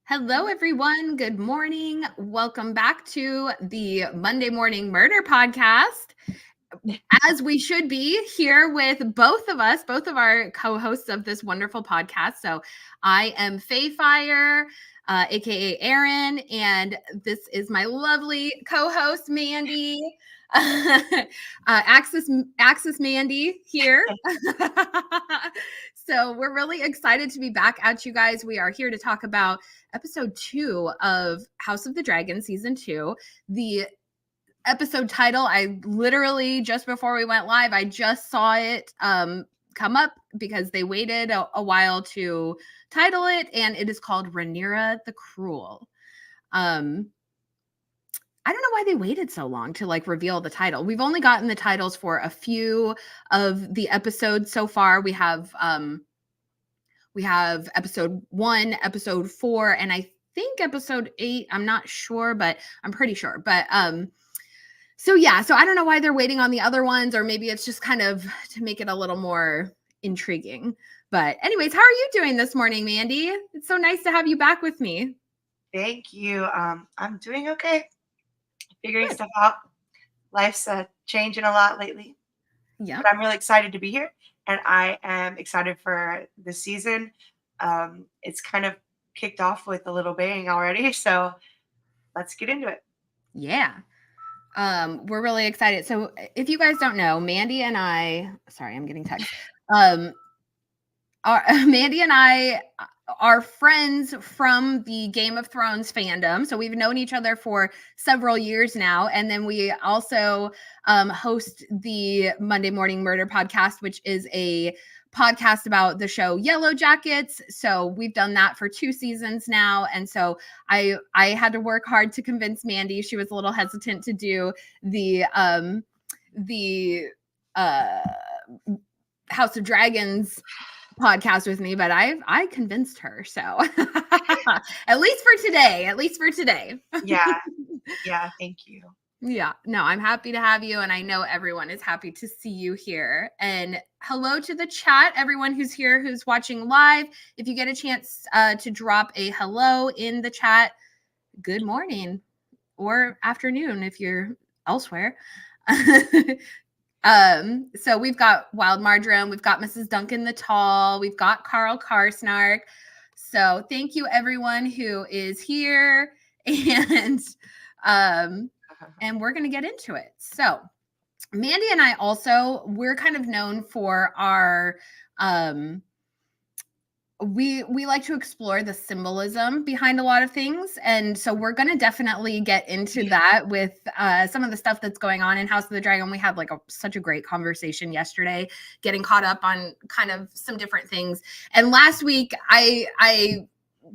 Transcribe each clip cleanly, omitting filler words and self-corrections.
Hello, everyone. Good morning. Welcome back to the Monday Morning Murder Podcast. As we should be here with both of us, both of our co-hosts of this wonderful podcast. So I am Faye Fire, aka Erin, and this is my lovely co-host Mandy. Axis Mandy here. So we're really excited to be back at you guys. We are here to talk about episode 2 of House of the Dragon season 2. The episode title, I literally just before we went live, I just saw it come up because they waited a while to title it, and it is called Rhaenyra the Cruel. I don't know why they waited so long to reveal the title. We've only gotten the titles for a few of the episodes so far. We have episode 1, episode 4, and I think episode 8. I'm not sure, but I'm pretty sure. But so I don't know why they're waiting on the other ones, or maybe it's just kind of to make it a little more intriguing. But anyways, how are you doing this morning, Mandy? It's so nice to have you back with me. Thank you. I'm doing okay. Figuring Good. stuff out. Life's changing a lot lately. Yeah. But I'm really excited to be here, and I am excited for the season. It's kind of kicked off with a little bang already, so let's get into it. Yeah. We're really excited. So if you guys don't know, Mandy and I, sorry, I'm getting text. Mandy and I are friends from the Game of Thrones fandom. So we've known each other for several years now. And then we also host the Monday Morning Murder Podcast, which is a podcast about the show Yellow Jackets. So we've done that for 2 seasons now. And so I had to work hard to convince Mandy. She was a little hesitant to do the House of Dragons podcast with me, but I convinced her. So at least for today. Yeah, thank you. Yeah, no, I'm happy to have you, and I know everyone is happy to see you here. And hello to the chat, everyone who's here, who's watching live. If you get a chance to drop a hello in the chat, good morning or afternoon if you're elsewhere. So we've got Wild Marjoram, we've got Mrs. Duncan the Tall, we've got Carl Karsnark. So thank you everyone who is here, and we're going to get into it. So Mandy and I also, we're kind of known for our we like to explore the symbolism behind a lot of things, and so we're going to definitely get into that with some of the stuff that's going on in House of the Dragon. We had such a great conversation yesterday, getting caught up on kind of some different things. And last week I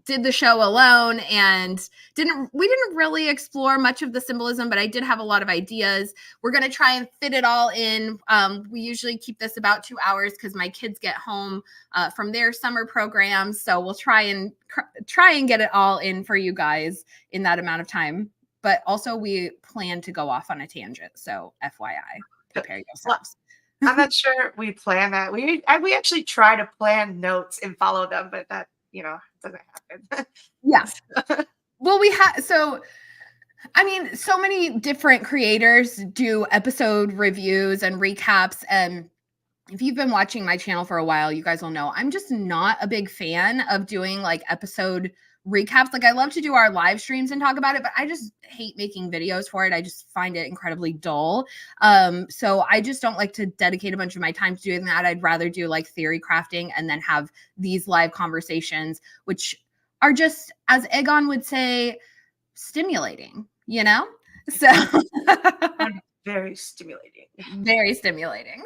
did the show alone and we didn't really explore much of the symbolism, but I did have a lot of ideas. We're going to try and fit it all in. We usually keep this about 2 hours because my kids get home from their summer programs. So we'll try and get it all in for you guys in that amount of time. But also we plan to go off on a tangent. So FYI, prepare yourselves. Well, I'm not sure we plan that. We actually try to plan notes and follow them, but that, doesn't happen. Yeah. Well, so many different creators do episode reviews and recaps. And if you've been watching my channel for a while, you guys will know I'm just not a big fan of doing episode recaps. I love to do our live streams and talk about it, but I just hate making videos for it. I just find it incredibly dull. So I just don't like to dedicate a bunch of my time to doing that. I'd rather do theory crafting and then have these live conversations, which are just, as Egon would say, stimulating, So very stimulating. Very stimulating.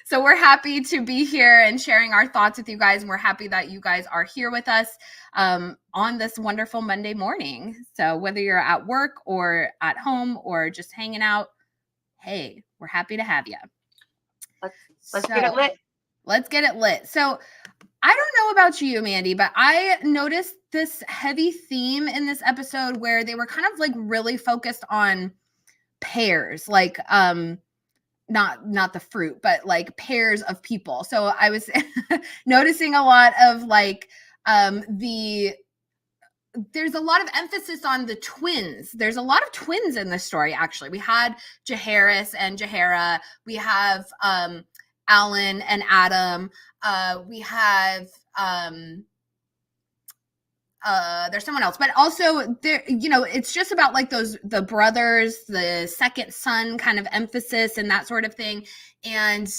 So we're happy to be here and sharing our thoughts with you guys. And we're happy that you guys are here with us on this wonderful Monday morning. So whether you're at work or at home or just hanging out, hey, we're happy to have you. Let's get it lit. Let's get it lit. So I don't know about you, Mandy, but I noticed this heavy theme in this episode where they were kind of really focused on pairs, not the fruit, but pairs of people. So I was noticing a lot of There's a lot of emphasis on the twins. There's a lot of twins in this story, actually. We had Jaharis and Jahara. We have Alan and Adam. We have there's someone else, but also there, it's just about like the brothers, the second son kind of emphasis and that sort of thing. And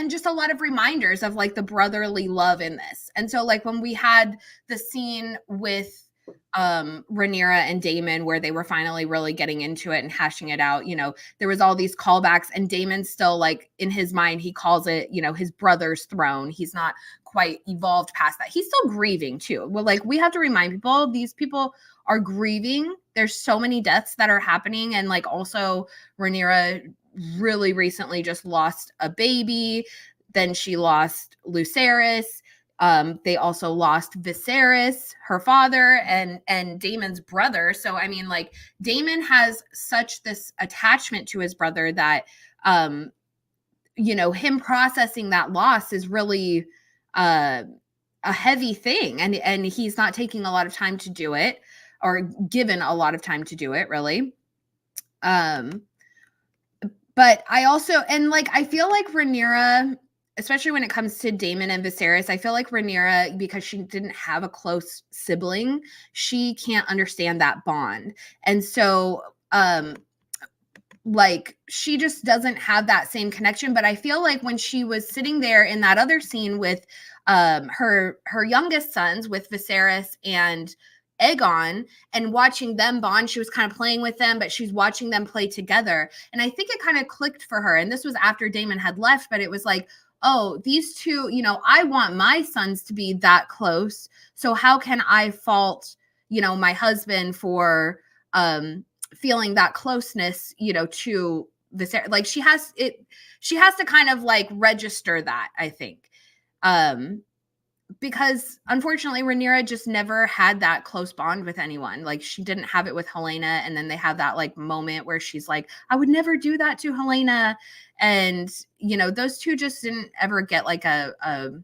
just a lot of reminders of like the brotherly love in this. And so like when we had the scene with Rhaenyra and Daemon where they were finally really getting into it and hashing it out, there was all these callbacks, and Daemon still, like, in his mind, he calls it, his brother's throne. He's not quite evolved past that. He's still grieving too. Well, like, we have to remind people, these people are grieving. There's so many deaths that are happening. And like, also Rhaenyra really recently just lost a baby. Then she lost Lucerys. They also lost Viserys, her father, and Daemon's brother. So I mean, like, Daemon has such this attachment to his brother that him processing that loss is really a heavy thing, and he's not taking a lot of time to do it, or given a lot of time to do it, really. But I also, and like, I feel like Rhaenyra, especially when it comes to Daemon and Viserys, I feel like Rhaenyra, because she didn't have a close sibling, she can't understand that bond. And so, like, she just doesn't have that same connection. But I feel like when she was sitting there in that other scene with her youngest sons, with Viserys and Aegon, and watching them bond, she was kind of playing with them, but she's watching them play together. And I think it kind of clicked for her. And this was after Daemon had left, but it was like, oh, these two, I want my sons to be that close. So how can I fault, my husband for feeling that closeness, to Viserys? Like, she has to kind of like register that, I think. Because unfortunately Rhaenyra just never had that close bond with anyone. Like, she didn't have it with Helena, and then they have that like moment where she's like, I would never do that to Helena. And those two just didn't ever get like a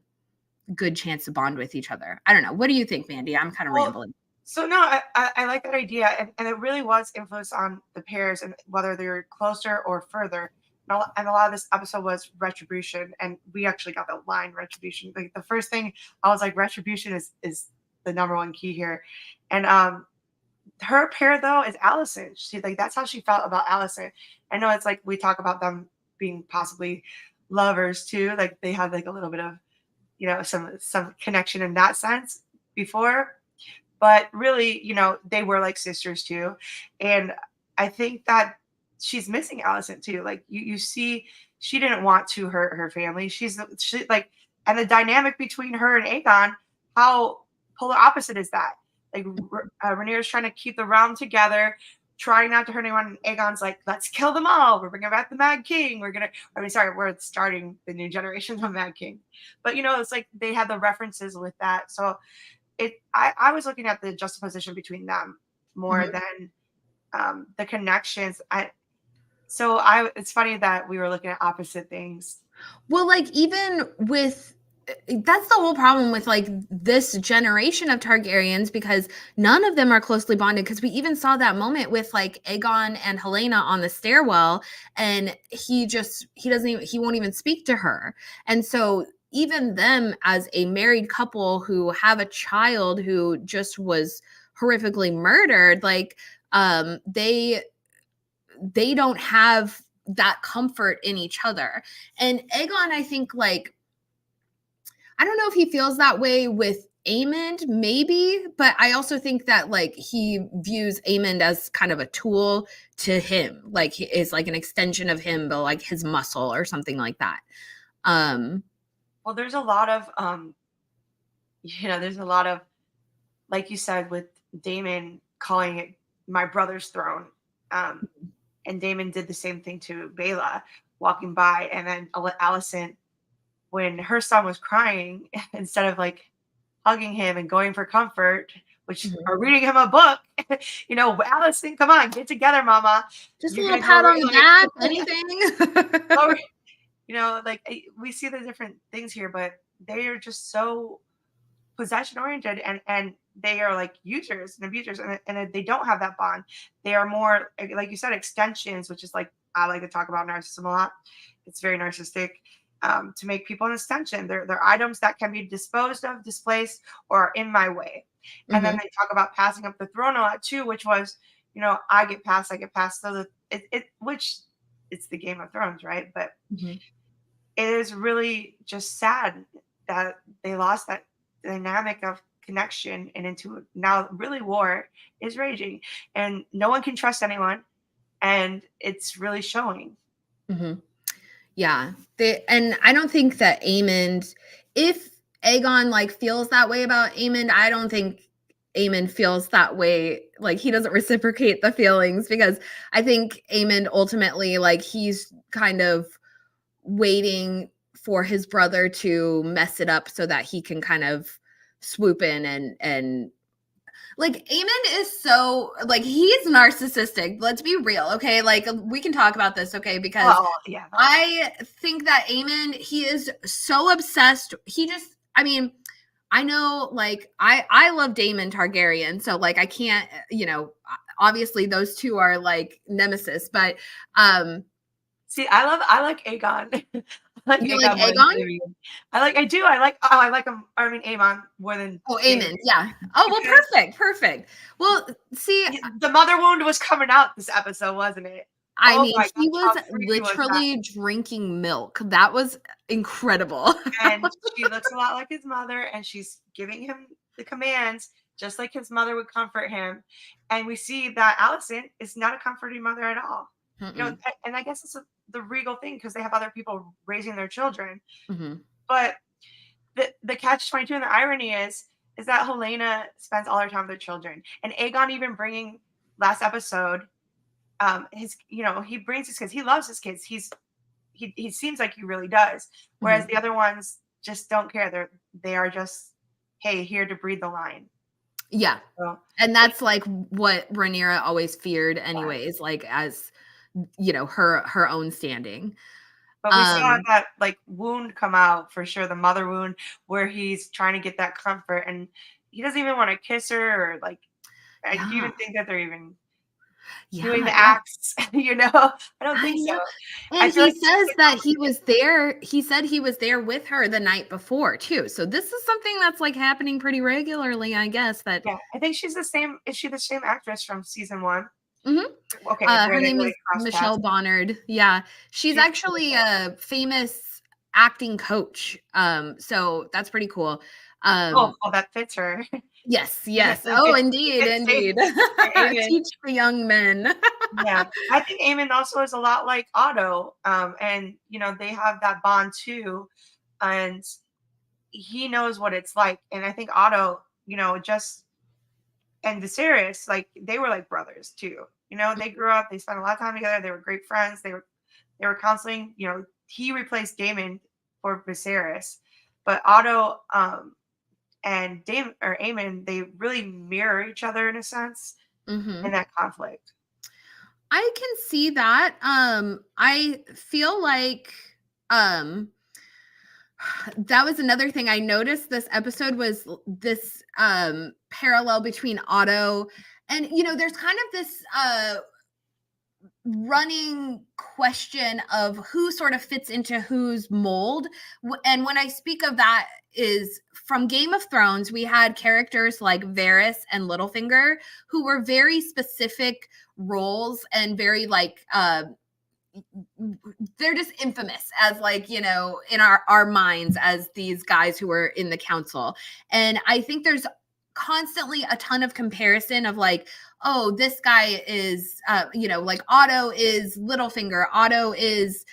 good chance to bond with each other. I don't know. What do you think, Mandy? I'm kind of rambling. So no, I like that idea, and it really was influence on the pairs and whether they're closer or further. And a lot of this episode was retribution, and we actually got the line retribution. Like, the first thing I was like, retribution is the number one key here. And her pair though is Alicent. She, like, that's how she felt about Alicent. I know it's like we talk about them being possibly lovers too, like they had like a little bit of some connection in that sense before, but really they were like sisters too. And I think that she's missing Alicent too. Like, you see, she didn't want to hurt her family. She like, and the dynamic between her and Aegon, how polar opposite is that? Like, Rhaenyra's trying to keep the realm together, trying not to hurt anyone. And Aegon's like, let's kill them all. We're bringing back the Mad King. We're starting the new generation of Mad King. But it's like they had the references with that. So I was looking at the juxtaposition between them more than the connections. It's funny that we were looking at opposite things. Well, like, even with, that's the whole problem with like this generation of Targaryens, because none of them are closely bonded. Because we even saw that moment with like Aegon and Helena on the stairwell, and he won't even speak to her. And so even them as a married couple who have a child who just was horrifically murdered, like, they don't have that comfort in each other. And Aegon, I think, like, I don't know if he feels that way with Aemond, maybe, but I also think that like he views Aemond as kind of a tool to him, like he is like an extension of him, but like his muscle or something like that. Well, there's a lot of there's a lot of, like you said, with Daemon calling it my brother's throne. And Daemon did the same thing to Baela walking by. And then Alicent, when her son was crying, instead of like hugging him and going for comfort, which or reading him a book, Alicent, come on, get together, mama. Just a little pat on the back, anything. Like, we see the different things here, but they are just so possession oriented, and they are like users and abusers, and they don't have that bond. They are more like you said, extensions, which is like I like to talk about narcissism a lot. It's very narcissistic. To make people an extension. They're items that can be disposed of, displaced, or are in my way. And then Mhm. they talk about passing up the throne a lot too, which was, I get passed, I get passed. So which it's the Game of Thrones, right? But Mhm. it is really just sad that they lost that dynamic of connection, and into now really war is raging, and no one can trust anyone, and it's really showing. Mhm. Yeah. And I don't think that Aemond, if Aegon like feels that way about Aemond, I don't think Aemond feels that way. Like he doesn't reciprocate the feelings because I think Aemond ultimately like he's kind of waiting for his brother to mess it up so that he can kind of swoop in and like Aemond is so like he's narcissistic. Let's be real, okay? Like we can talk about this, okay? Because Well, yeah, I think that Aemond, he is so obsessed. He just, I mean, I know like I love Daemon Targaryen, so like I can't, obviously those two are like nemesis, but see, I like Aegon. I like you like Aegon more than Aegon? Tyrion. I like him. I mean, Aemon more than Oh, Daemon, Aemond, yeah. Oh, well, because perfect. Well, see, the mother wound was coming out this episode, wasn't it? I Oh mean, my he gosh, was how freaky was that? literally drinking milk. That was incredible. And she looks a lot like his mother, and she's giving him the commands just like his mother would comfort him. And we see that Allison is not a comforting mother at all. Mm-mm. And I guess it's the regal thing because they have other people raising their children. Mhm. But the catch 22 and the irony is that Helena spends all her time with her children. And Aegon even bringing last episode, he brings his kids. He loves his kids. He seems like he really does. Whereas Mhm. the other ones just don't care. They are just, hey, here to breed the line. Yeah. So And it, that's like what Rhaenyra always feared yeah. anyways, like as her own standing. But we saw Um that like wound come out for sure, the mother wound, where he's trying to get that comfort, and he doesn't even want to kiss her, or like, do you yeah. even think that they're even doing Yeah, the yeah. acts? I don't I think so. know. I And feel he like they says get that he was complicated. there. He said he was there with her the night before too. So this is something that's like happening pretty regularly, I guess that Yeah, I think she's the same. Is she the same actress from season one? Mhm. Okay, where Her they name really is cross paths. Michelle Bonnard. Yeah. She's She's actually beautiful. a famous acting coach. So that's pretty cool. Oh, Um, oh, that fits her. yes, The yes. the Oh, good the indeed, good save indeed. for Aemon. Teach the young men. Yeah, I think Aemon also is a lot like Otto, and they have that bond too, and he knows what it's like. And I think Otto, just and Viserys, like they were like brothers too. They grew up, they spent a lot of time together. They were great friends. They were counseling. He replaced Damon for Viserys, but Otto and Dame or Aemon, they really mirror each other in a sense in Mhm. that conflict. I can see that. I feel like um that was another thing I noticed this episode was this parallel between Otto and there's kind of this running question of who sort of fits into whose mold. And when I speak of that is from Game of Thrones, we had characters like Varys and Littlefinger who were very specific roles and very like they're just infamous as like in our minds as these guys who were in the council. And I think there's constantly a ton of comparison of like, oh, this guy is like Otto is Littlefinger, Otto is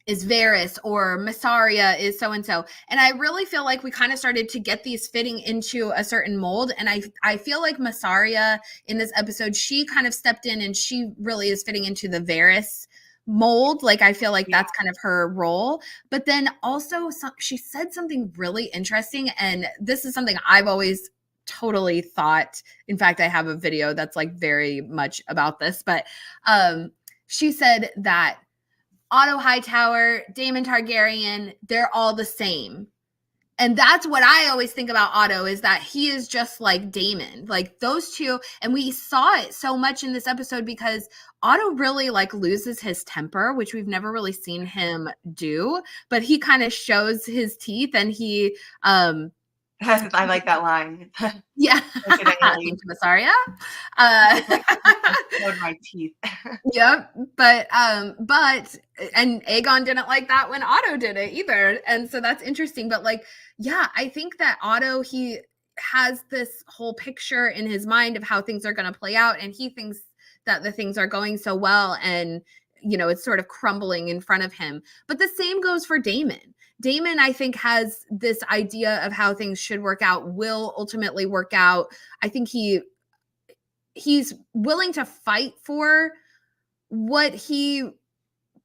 Varys, or Massaria is so and so. And I really feel like we kind of started to get these fitting into a certain mold. And I feel like Massaria in this episode, she kind of stepped in and she really is fitting into the Varys mold. Like I feel like Yeah. that's kind of her role. But then also she said something really interesting. And this is something I've always totally thought. In fact, I have a video that's like very much about this. But she said that Otto Hightower, Daemon Targaryen, they're all the same. And that's what I always think about Otto, is that he is just like Damon, like those two. And we saw it so much in this episode because Otto really like loses his temper, which we've never really seen him do, but he kind of shows his teeth and he, I like that line. yeah. Thank you, Massaria. Showed my teeth. Yep. But and Aegon didn't like that when Otto did it either. And so that's interesting. But like, yeah, I think that Otto, he has this whole picture in his mind of how things are going to play out. And he thinks that the things are going so well. And, you know, it's sort of crumbling in front of him. But the same goes for Damon. Damon, I think, has this idea of how things should work out, will ultimately work out. I think he's willing to fight for what he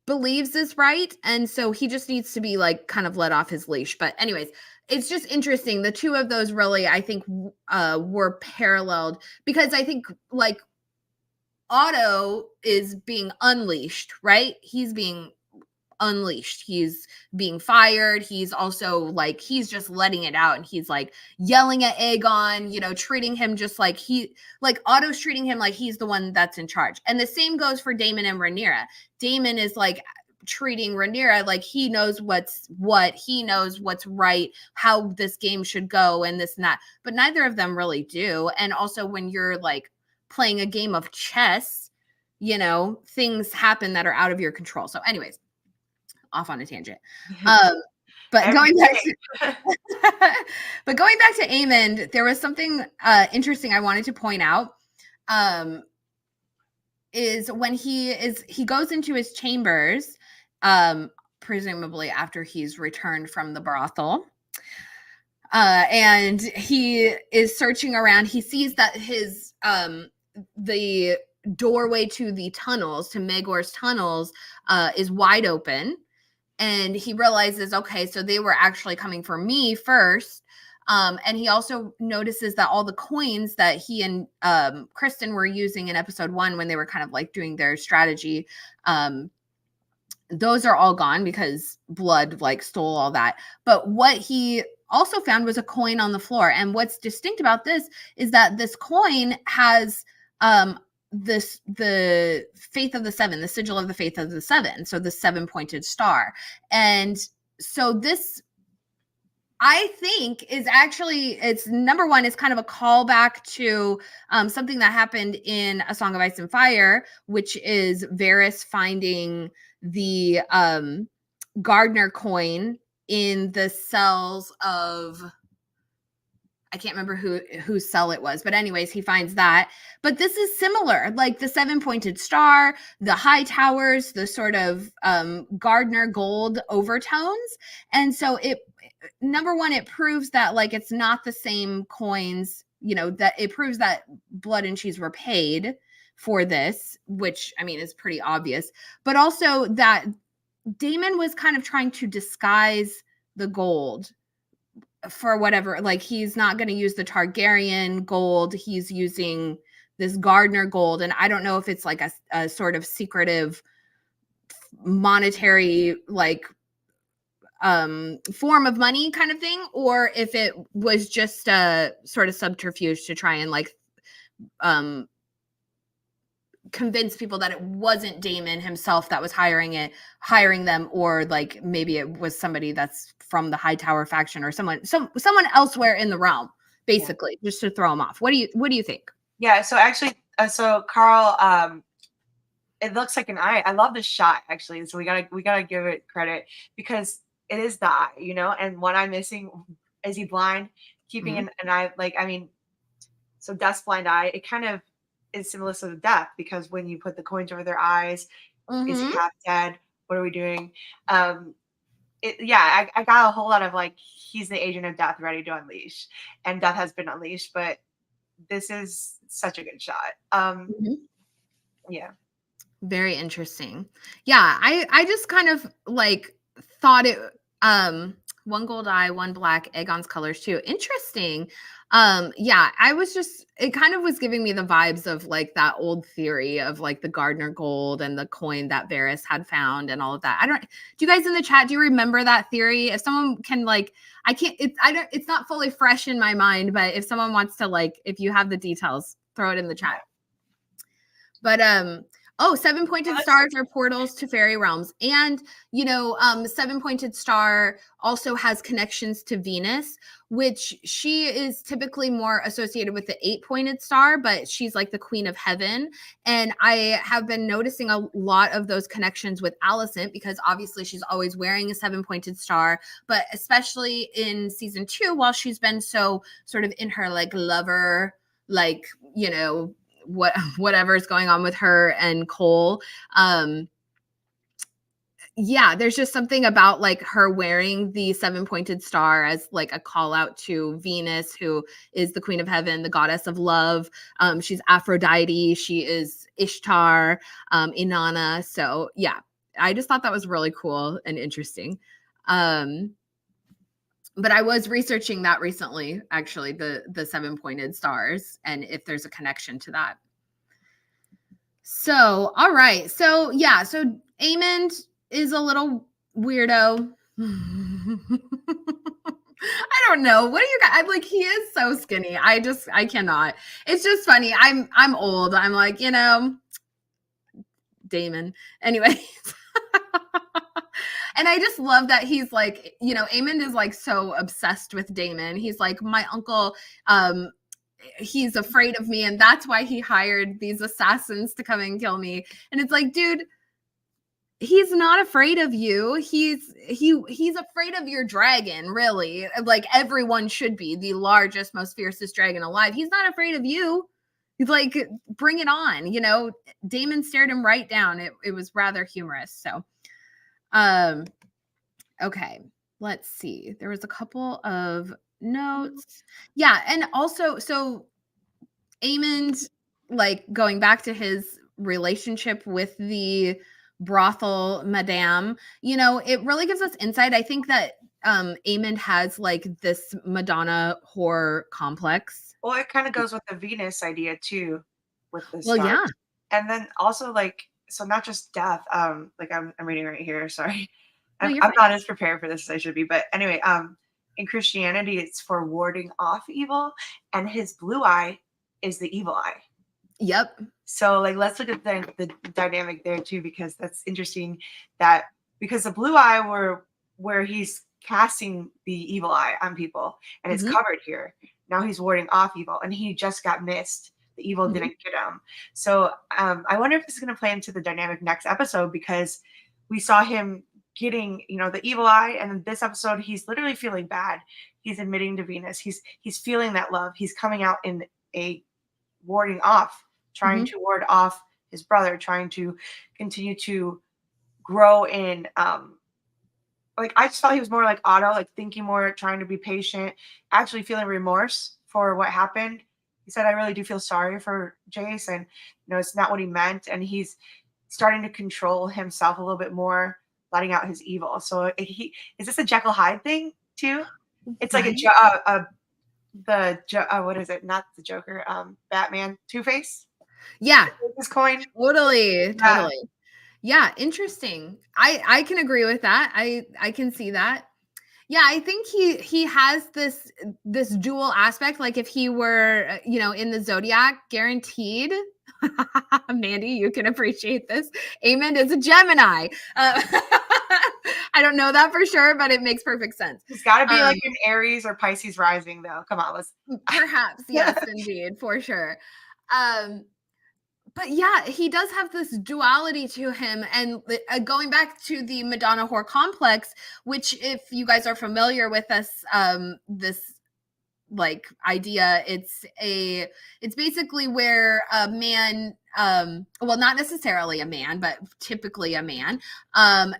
believes is right. And so he just needs to be like kind of let off his leash. But anyways, it's just interesting. The two of those really, I think, were paralleled, because I think like Otto is being unleashed, right? He's being unleashed. He's being fired. He's also like, he's just letting it out. And he's like yelling at Aegon, you know, treating him just like Otto's treating him like he's the one that's in charge. And the same goes for Daemon and Rhaenyra. Daemon is like treating Rhaenyra like he knows he knows what's right, how this game should go and this and that. But neither of them really do. And also when you're like playing a game of chess, you know, things happen that are out of your control. So anyways, off on a tangent. But going back to Aemond, there was something interesting I wanted to point out. Is when he goes into his chambers, presumably after he's returned from the brothel. And he is searching around. He sees that his the doorway to the tunnels, to Maegor's tunnels, is wide open. And he realizes, okay, so they were actually coming for me first. And he also notices that all the coins that he and Kristen were using in episode 1 when they were kind of like doing their strategy, those are all gone because blood like stole all that. But what he also found was a coin on the floor. And what's distinct about this is that this coin has the Faith of the Seven, the sigil of the Faith of the Seven, so the 7-pointed star. And so this, I think, is actually, it's number one, is kind of a callback to something that happened in A Song of Ice and Fire, which is Varys finding the Gardner coin in the cells of, I can't remember whose cell it was, but anyways, he finds that. But this is similar, like the 7-pointed star, the high towers, the sort of Gardner gold overtones. And so it, number one, it proves that like it's not the same coins, you know, that it proves that Blood and Cheese were paid for this, which I mean is pretty obvious, but also that Daemon was kind of trying to disguise the gold for whatever, like he's not going to use the Targaryen gold, he's using this Gardner gold. And I don't know if it's like a sort of secretive monetary like form of money kind of thing, or if it was just a sort of subterfuge to try and like convince people that it wasn't Daemon himself that was hiring them, or like maybe it was somebody that's from the Hightower faction or someone elsewhere in the realm, basically, just to throw them off. What do you think? Yeah, so actually, so Carl, it looks like an eye. I love this shot actually. So we gotta give it credit because it is the eye, you know. And one eye missing, is he blind? Keeping an eye, like, I mean, so death's blind eye. It kind of is similar to death because when you put the coins over their eyes, is he half dead? What are we doing? I got a whole lot of like, he's the agent of death ready to unleash, and death has been unleashed. But this is such a good shot. Yeah. Very interesting. Yeah, I just kind of like thought it One gold eye, one black, Aegon's colors too. Interesting. Yeah, it kind of was giving me the vibes of like that old theory of like the Gardner gold and the coin that Varys had found and all of that. Do you guys in the chat, do you remember that theory? If someone can like, it's not fully fresh in my mind, but if someone wants to like, if you have the details, throw it in the chat. But, seven-pointed stars are portals to fairy realms. And, the seven-pointed star also has connections to Venus, which she is typically more associated with the eight-pointed star, but she's like the queen of heaven. And I have been noticing a lot of those connections with Alicent because obviously she's always wearing a seven-pointed star, but especially in season 2, while she's been so sort of in her like lover, like, whatever's going on with her and Cole. There's just something about like her wearing the seven-pointed star as like a call out to Venus, who is the queen of heaven, the goddess of love. She's Aphrodite. She is Ishtar, Inanna. So yeah, I just thought that was really cool and interesting. But I was researching that recently, actually, the seven-pointed stars and if there's a connection to that. So, all right. So, yeah. So Aemond is a little weirdo. I don't know. What are you guys? I'm like, he is so skinny. I cannot. It's just funny. I'm old. I'm like, Daemon. Anyways. And I just love that he's like, Aemond is like so obsessed with Daemon. He's like, my uncle, he's afraid of me, and that's why he hired these assassins to come and kill me. And it's like, dude, he's not afraid of you. He's afraid of your dragon, really. Like everyone should be the largest, most fiercest dragon alive. He's not afraid of you. He's like, bring it on. Daemon stared him right down. It was rather humorous. So okay, let's see. There was a couple of notes. Yeah, and also, so Aemond, like going back to his relationship with the brothel madame, it really gives us insight. I think that Aemond has like this Madonna whore complex. Well, it kind of goes with the Venus idea too, with the Well, stars. yeah. And then also like, so not just death. Like I'm reading right here. Sorry, No, I'm not as prepared for this as I should be. But anyway, in Christianity, it's for warding off evil, and his blue eye is the evil eye. Yep. So like, let's look at the dynamic there too, because that's interesting. That because the blue eye where he's casting the evil eye on people, and it's covered here. Now he's warding off evil, and he just got missed. The evil didn't get him. So I wonder if this is going to play into the dynamic next episode, because we saw him getting, the evil eye, and in this episode he's literally feeling bad. He's admitting to Venus. He's feeling that love. He's coming out in a warding off, trying to ward off his brother, trying to continue to grow in. Like I just felt he was more like Otto, like thinking more, trying to be patient, actually feeling remorse for what happened. He said, I really do feel sorry for Jace, and it's not what he meant. And he's starting to control himself a little bit more, letting out his evil. So is this a Jekyll Hyde thing too? It's like what is it? Not the Joker, Batman, Two-Face. Yeah. His coin. Totally. Yeah, interesting. I can agree with that. I can see that. Yeah, I think he has this dual aspect. Like if he were, in the Zodiac, guaranteed. Mandy, you can appreciate this. Aemond is a Gemini. I don't know that for sure, but it makes perfect sense. It's got to be like an Aries or Pisces rising, though. Come on, let's. Perhaps, yes, indeed, for sure. But yeah, he does have this duality to him. And going back to the Madonna whore complex, which if you guys are familiar with this like idea, it's basically where a man, well, not necessarily a man, but typically a man,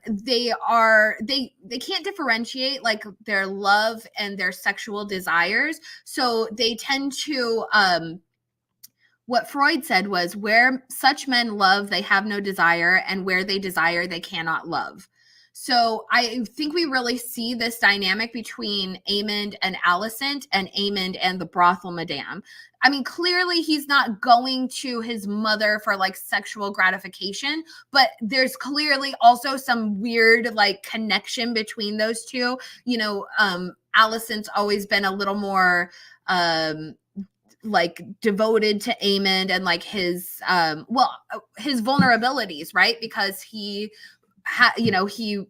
they can't differentiate like their love and their sexual desires. So they tend to, what Freud said was, where such men love, they have no desire, and where they desire, they cannot love. So I think we really see this dynamic between Aemond and Alicent, and Aemond and the brothel madame. I mean, clearly he's not going to his mother for like sexual gratification, but there's clearly also some weird like connection between those two. Alicent's always been a little more like devoted to Aemond and like his his vulnerabilities, right? Because he he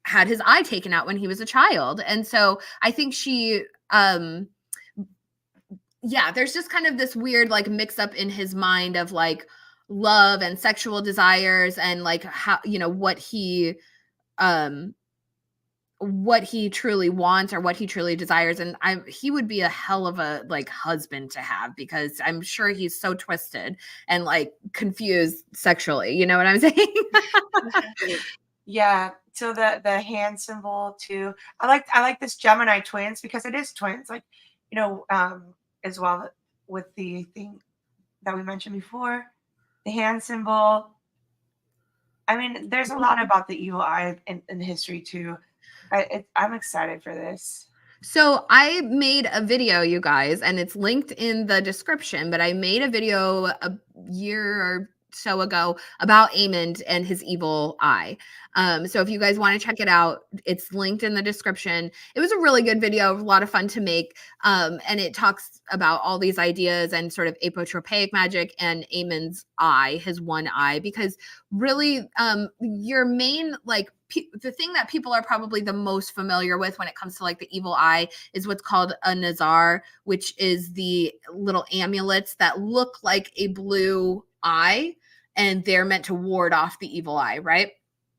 had his eye taken out when he was a child. And so I think she there's just kind of this weird like mix up in his mind of like love and sexual desires and like how what he truly wants or what he truly desires. And he would be a hell of a like husband to have, because I'm sure he's so twisted and like confused sexually. You know what I'm saying? Yeah. So the hand symbol too. I like this Gemini twins because it is twins. Like, as well with the thing that we mentioned before, the hand symbol. I mean, there's a lot about the evil eye in history too. I'm excited for this. So I made a video, you guys, and it's linked in the description, but I made a video a year or so ago about Aemond and his evil eye. So if you guys want to check it out, it's linked in the description. It was a really good video, a lot of fun to make. And it talks about all these ideas and sort of apotropaic magic and Aemond's eye, his one eye, because really your main like the thing that people are probably the most familiar with when it comes to like the evil eye is what's called a nazar, which is the little amulets that look like a blue eye, and they're meant to ward off the evil eye, right?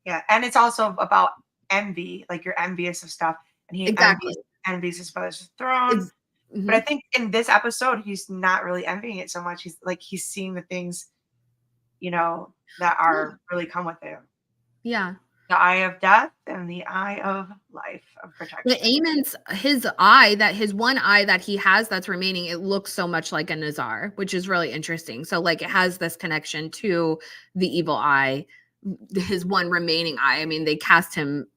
Yeah, and it's also about envy, like you're envious of stuff, and he Exactly. envies his brother's throne. But I Mhm. think in this episode, he's not really envying it so much. He's seeing the things, that Yeah. are really come with it. Yeah. The eye of death and the eye of life, of But protection. Aemon's his one eye that he has that's remaining, it looks so much like a Nazar, which is really interesting. So like it has this connection to the evil eye, his one remaining eye. I mean, they cast him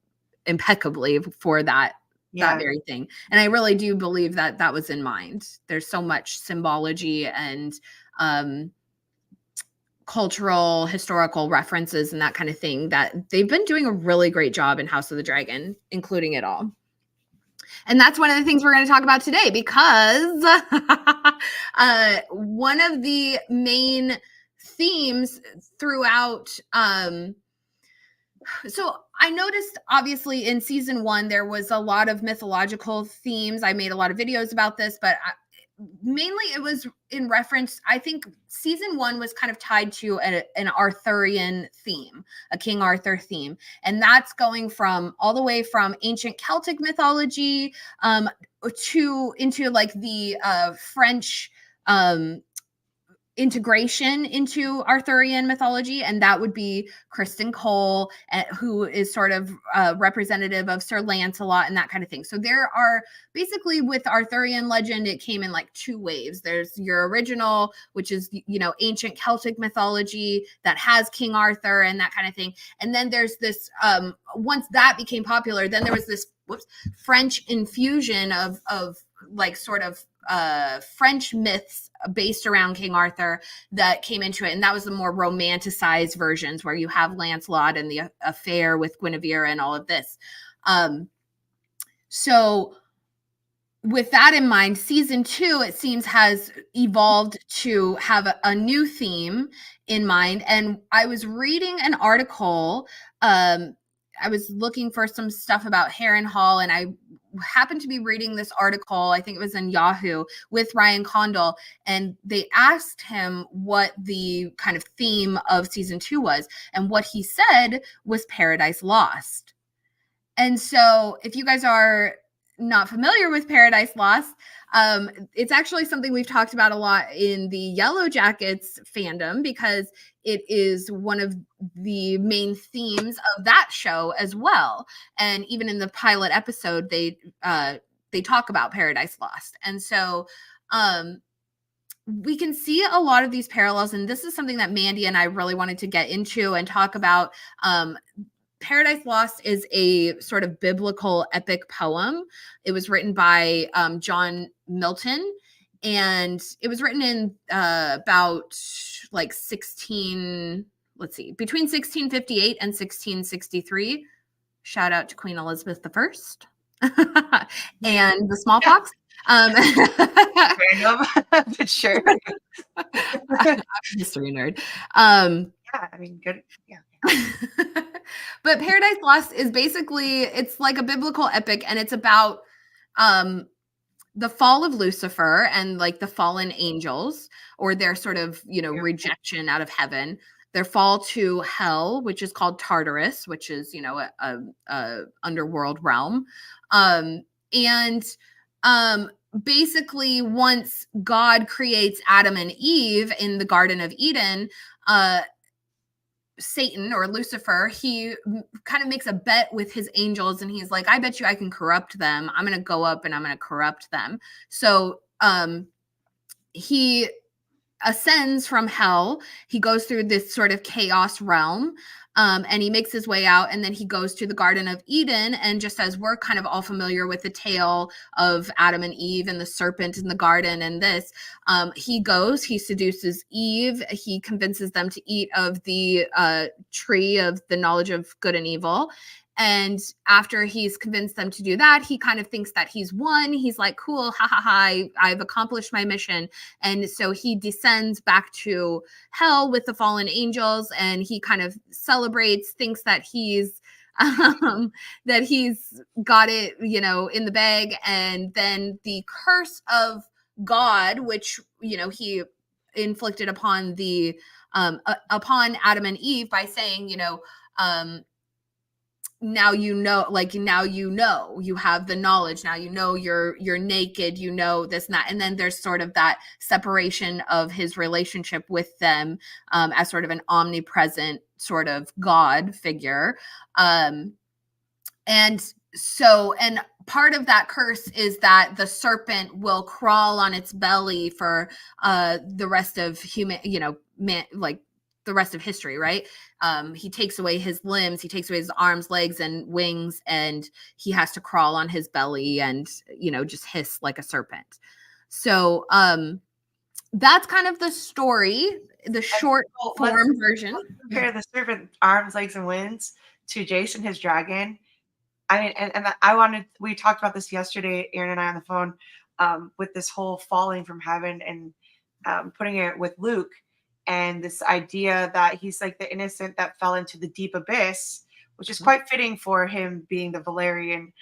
impeccably for that Yeah, very thing. And I really do believe that that was in mind. There's so much symbology and um cultural, historical references and that kind of thing that they've been doing a really great job in House of the Dragon, including it all. And that's one of the things we're going to talk about today, because one of the main themes throughout so I noticed obviously in season 1 there was a lot of mythological themes. I made a lot of videos about this, but mainly it was in reference, I think season 1 was kind of tied to an Arthurian theme, a King Arthur theme, and that's going from all the way from ancient Celtic mythology to into like the French integration into Arthurian mythology, and that would be Kristen Cole, who is sort of representative of Sir Lancelot and that kind of thing. So there are basically, with Arthurian legend, it came in like 2 waves. There's your original, which is ancient Celtic mythology that has King Arthur and that kind of thing, and then there's this once that became popular, then there was this French infusion of like sort of French myths based around King Arthur that came into it. And that was the more romanticized versions where you have Lancelot and the affair with Guinevere and all of this. So with that in mind, season 2, it seems, has evolved to have a new theme in mind. And I was reading an article. I was looking for some stuff about Harrenhal, and I happened to be reading this article, I think it was in Yahoo, with Ryan Condal, and they asked him what the kind of theme of season 2 was, and what he said was Paradise Lost. And so if you guys are not familiar with Paradise Lost, it's actually something we've talked about a lot in the Yellow Jackets fandom, because it is one of the main themes of that show as well. And even in the pilot episode, they talk about Paradise Lost. And so we can see a lot of these parallels, and this is something that Mandy and I really wanted to get into and talk about. Paradise Lost is a sort of biblical epic poem. It was written by John Milton, and it was written in about like let's see, between 1658 and 1663. Shout out to Queen Elizabeth I and the smallpox. Random, but sure. I'm a history nerd. Yeah, I mean, good. Yeah. But Paradise Lost is basically, it's like a biblical epic, and it's about the fall of Lucifer and like the fallen angels, or their sort of, rejection out of heaven, their fall to hell, which is called Tartarus, which is, a underworld realm. And basically, once God creates Adam and Eve in the Garden of Eden, Satan, or Lucifer, he kind of makes a bet with his angels, and he's like, I bet you I can corrupt them. I'm going to go up and I'm going to corrupt them. So he ascends from hell. He goes through this sort of chaos realm, and he makes his way out, and then he goes to the Garden of Eden. And just as we're kind of all familiar with the tale of Adam and Eve and the serpent in the garden and this, he seduces Eve, he convinces them to eat of the tree of the knowledge of good and evil. And after he's convinced them to do that, he kind of thinks that he's won. He's like, cool, ha ha ha, I've accomplished my mission. And so he descends back to hell with the fallen angels, and he kind of celebrates, thinks that he's got it, in the bag. And then the curse of God, which, he inflicted upon upon Adam and Eve by saying, now you have the knowledge. Now you're naked, this and that. And then there's sort of that separation of his relationship with them as sort of an omnipresent sort of God figure. And part of that curse is that the serpent will crawl on its belly for the rest of the rest of history, right? He takes away his limbs, he takes away his arms, legs, and wings, and he has to crawl on his belly and, just hiss like a serpent. So that's kind of the story, the short form version. Let's compare the serpent arms, legs, and wings to Jason, his dragon. I mean, and we talked about this yesterday, Aaron and I, on the phone, with this whole falling from heaven and putting it with Luke. And this idea that he's like the innocent that fell into the deep abyss, which is quite fitting for him being the Valerian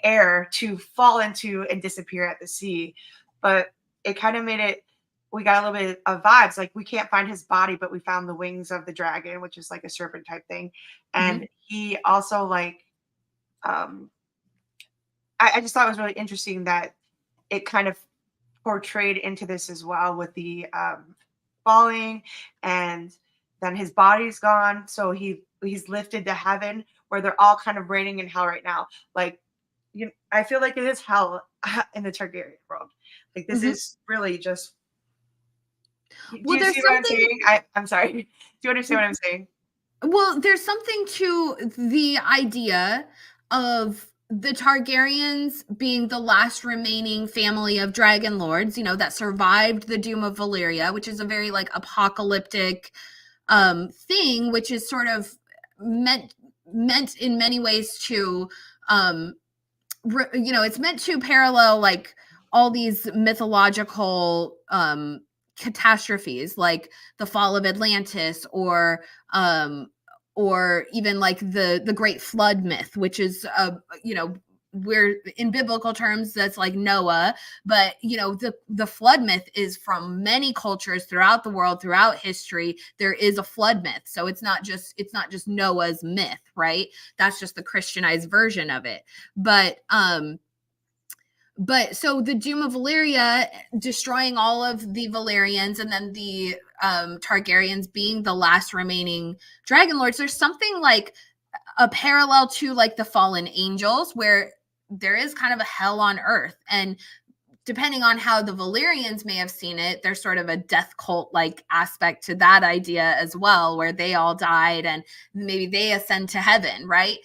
heir to fall into and disappear at the sea. But it kind of made it, we got a little bit of vibes. Like, we can't find his body, but we found the wings of the dragon, which is like a serpent type thing. And he also I just thought it was really interesting that it kind of portrayed into this as well, with the falling, and then his body's gone, so he's lifted to heaven, where they're all kind of reigning in hell right now. Like, I feel like it is hell in the Targaryen world. Like, this is really just. Do you see what I'm saying? I'm sorry. Do you understand what I'm saying? Well, there's something to the idea of the Targaryens being the last remaining family of dragon lords, that survived the doom of Valyria, which is a very apocalyptic thing, which is sort of meant in many ways to it's meant to parallel all these mythological catastrophes, like the fall of Atlantis, or even the Great Flood myth, which is we're in biblical terms, that's like Noah, but the flood myth is from many cultures throughout the world, throughout history. There is a flood myth, so it's not just Noah's myth, right? That's just the Christianized version of it. But so the doom of Valyria, destroying all of the Valyrians, and then the Targaryens being the last remaining dragon lords, there's something like a parallel to the fallen angels, where there is kind of a hell on earth. And depending on how the Valyrians may have seen it, there's sort of a death cult like aspect to that idea as well, where they all died and maybe they ascend to heaven, right?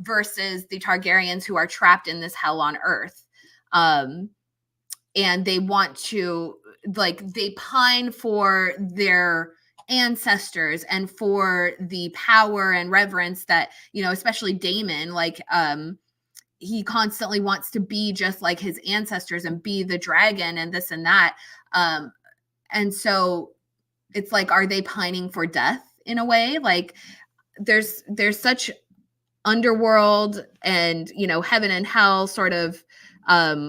Versus the Targaryens who are trapped in this hell on earth. And they want to, like, they pine for their ancestors and for the power and reverence that, you know, especially Daemon, like, he constantly wants to be just like his ancestors and be the dragon and this and that. And so it's like, are they pining for death in a way? Like, there's such underworld and, you know, heaven and hell sort of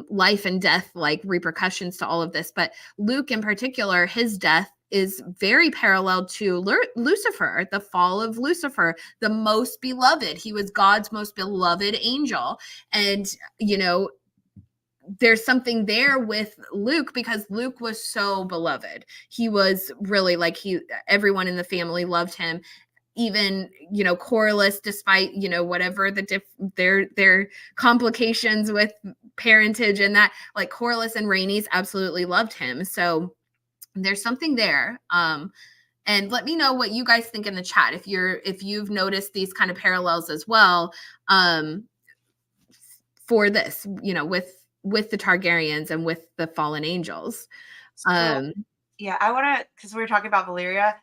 life and death like repercussions to all of this. But Luke in particular, his death is very parallel to Lucifer, the fall of Lucifer, the most beloved. He was God's most beloved angel. And, you know, there's something there with Luke because Luke was so beloved. He was really like, everyone in the family loved him. Even, you know, Corlys, despite, you know, whatever their complications with parentage and that, like, Corlys and Rhaenys absolutely loved him. So there's something there. And let me know what you guys think in the chat if you've noticed these kind of parallels as well, for this, you know, with the Targaryens and with the fallen angels. So, yeah, I want to, because we were talking about Valyria.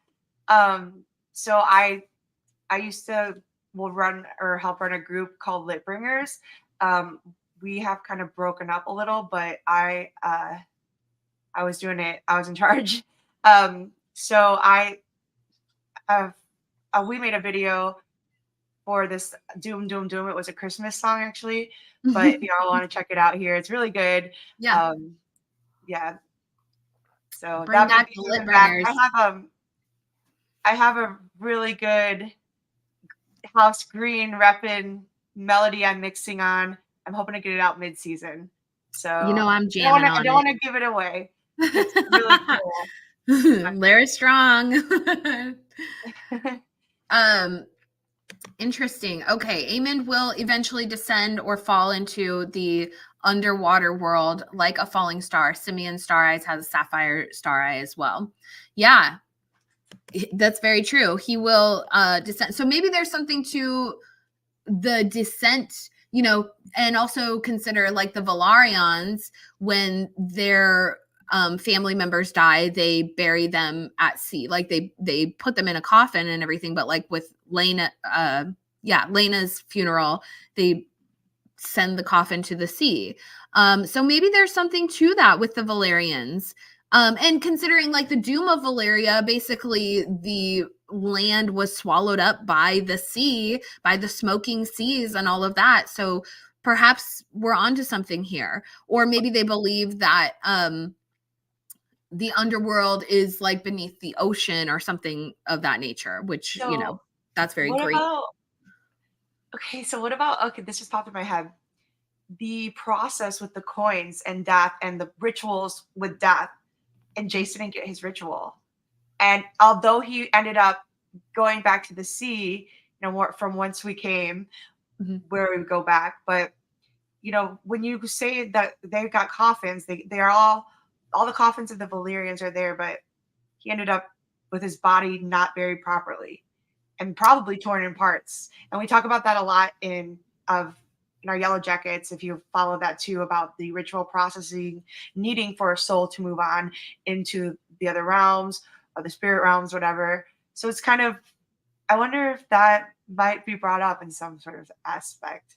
So I used to run or help run a group called Litbringers. We have kind of broken up a little, but I was doing it. I was in charge. So we made a video for this Doom Doom Doom. It was a Christmas song actually, but if y'all want to check it out here, it's really good. Yeah. Yeah. So bring that back the Litbringers. I have a really good house green reppin' melody I'm mixing on. I'm hoping to get it out mid-season. So you know, I'm jamming on it. I don't want to give it away. It's really cool. Larry Strong. Interesting. Okay, Aemond will eventually descend or fall into the underwater world like a falling star. Simeon Star Eyes has a sapphire star eye as well. Yeah, that's very true. He will descend. So maybe there's something to the descent, you know, and also consider like the Velaryons, when their family members die, they bury them at sea. Like they put them in a coffin and everything, but like with Laena's funeral, they send the coffin to the sea. So maybe there's something to that with the Valyrians. And considering like the doom of Valyria, basically the land was swallowed up by the sea, by the smoking seas and all of that. So perhaps we're onto something here. Or maybe they believe that the underworld is like beneath the ocean or something of that nature, which, So you know, that's very what Greek. Okay, this just popped in my head. The process with the coins and death and the rituals with death, and Jason didn't get his ritual. And although he ended up going back to the sea, you know, from whence we came, where we would go back. But, you know, when you say that they've got coffins, they are all the coffins of the Valyrians are there, but he ended up with his body not buried properly and probably torn in parts. And we talk about that a lot in our Yellow Jackets, if you follow that too, about the ritual processing needing for a soul to move on into the other realms or the spirit realms, whatever. So it's kind of, I wonder if that might be brought up in some sort of aspect.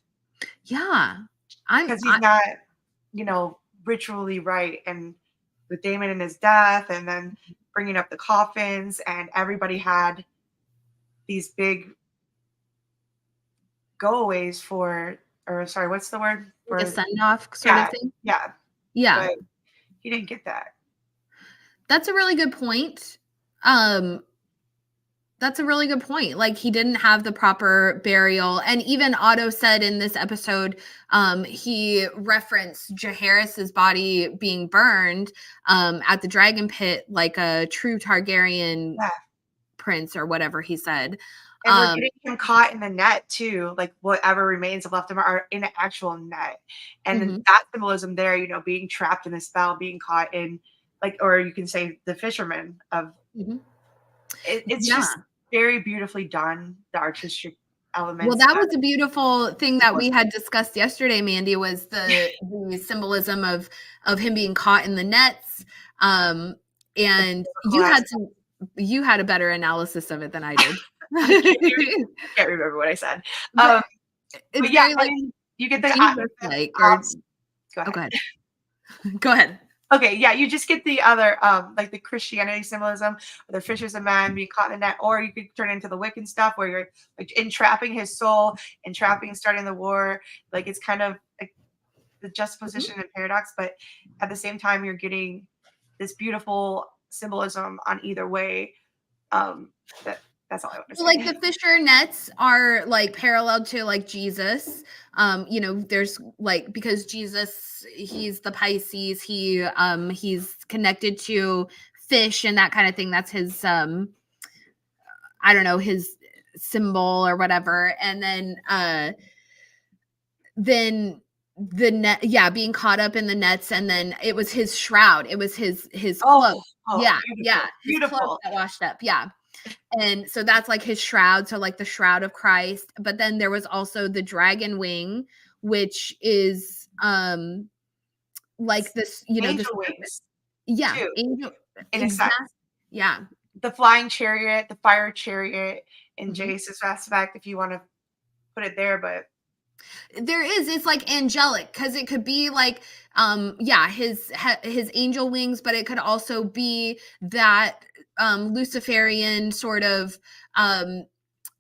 Yeah. Because he's not, you know, ritually right. And with Daemon and his death, and then bringing up the coffins, and everybody had these big go-aways what's the word? For a send-off sort of thing? Yeah. Yeah. But he didn't get that. That's a really good point. Like, he didn't have the proper burial. And even Otto said in this episode, he referenced Jaehaerys's body being burned at the dragon pit like a true Targaryen prince or whatever he said. And we're getting him caught in the net too, like whatever remains of left him are in an actual net. And then that symbolism there, you know, being trapped in a spell, being caught in like, or you can say the fisherman of it's just very beautifully done, the artistic Well, elements. that was a beautiful thing that we had discussed yesterday, Mandy, was the symbolism of him being caught in the nets. And you had a better analysis of it than I did. I can't remember what I said. It's very like you get the Jesus-like. Go ahead. Go ahead. Okay, yeah, you just get the other, like the Christianity symbolism, the fishers of men being caught in the net, or you could turn into the Wiccan stuff where you're like entrapping his soul, entrapping, starting the war. Like it's kind of like the juxtaposition and paradox, but at the same time, you're getting this beautiful symbolism on either way. That's all I want to say. Like the fisher nets are like parallel to like Jesus. You know, there's like, because Jesus, he's the Pisces, he's connected to fish and that kind of thing. That's his I don't know, his symbol or whatever. And then the net, being caught up in the nets, and then it was his shroud, it was his cloak. His cloak that washed up. And so that's like his shroud, so like the shroud of Christ. But then there was also the dragon wing, which is like this, you know, angel wings. Angel, the flying chariot, the fire chariot in Jace's aspect, if you want to put it there. But it's like angelic, because it could be like his angel wings, but it could also be that Luciferian sort of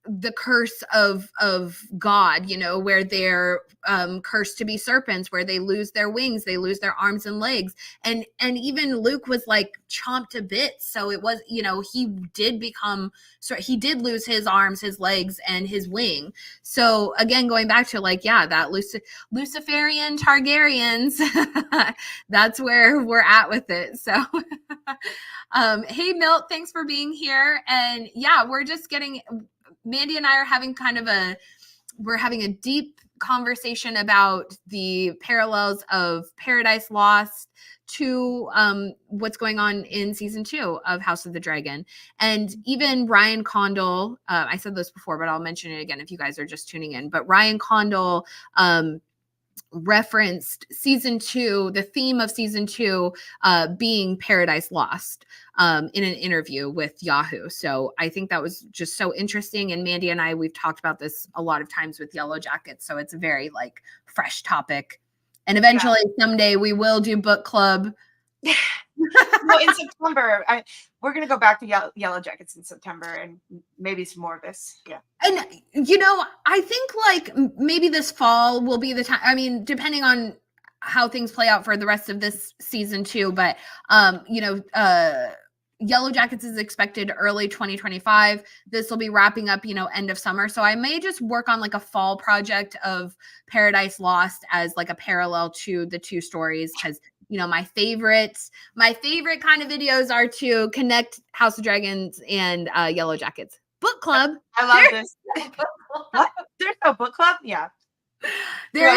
the curse of God, you know, where they're cursed to be serpents, where they lose their wings, they lose their arms and legs, and even Luke was like chomped to bits. So it was, you know, he did lose his arms, his legs, and his wing. So again, going back to like, that Luciferian Targaryens, that's where we're at with it. So hey Milt, thanks for being here. And we're just getting, Mandy and I are having we're having a deep conversation about the parallels of Paradise Lost to what's going on in season 2 of House of the Dragon. And even Ryan Condal, I said this before, but I'll mention it again if you guys are just tuning in, but Ryan Condal referenced season 2, the theme of season 2 being Paradise Lost in an interview with Yahoo. So I think that was just so interesting. And Mandy and I, we've talked about this a lot of times with Yellow Jackets. So it's a very like fresh topic. And eventually someday we will do book club. Well, in September, we're going to go back to Yellow Jackets in September and maybe some more of this. Yeah. And, you know, I think like maybe this fall will be the time. I mean, depending on how things play out for the rest of this season too. But, you know, Yellow Jackets is expected early 2025. This will be wrapping up, you know, end of summer. So I may just work on like a fall project of Paradise Lost as like a parallel to the 2 stories, because you know, my favorite kind of videos are to connect House of Dragons and Yellow Jackets. Book club. I love this. What? There's no book club? Yeah. There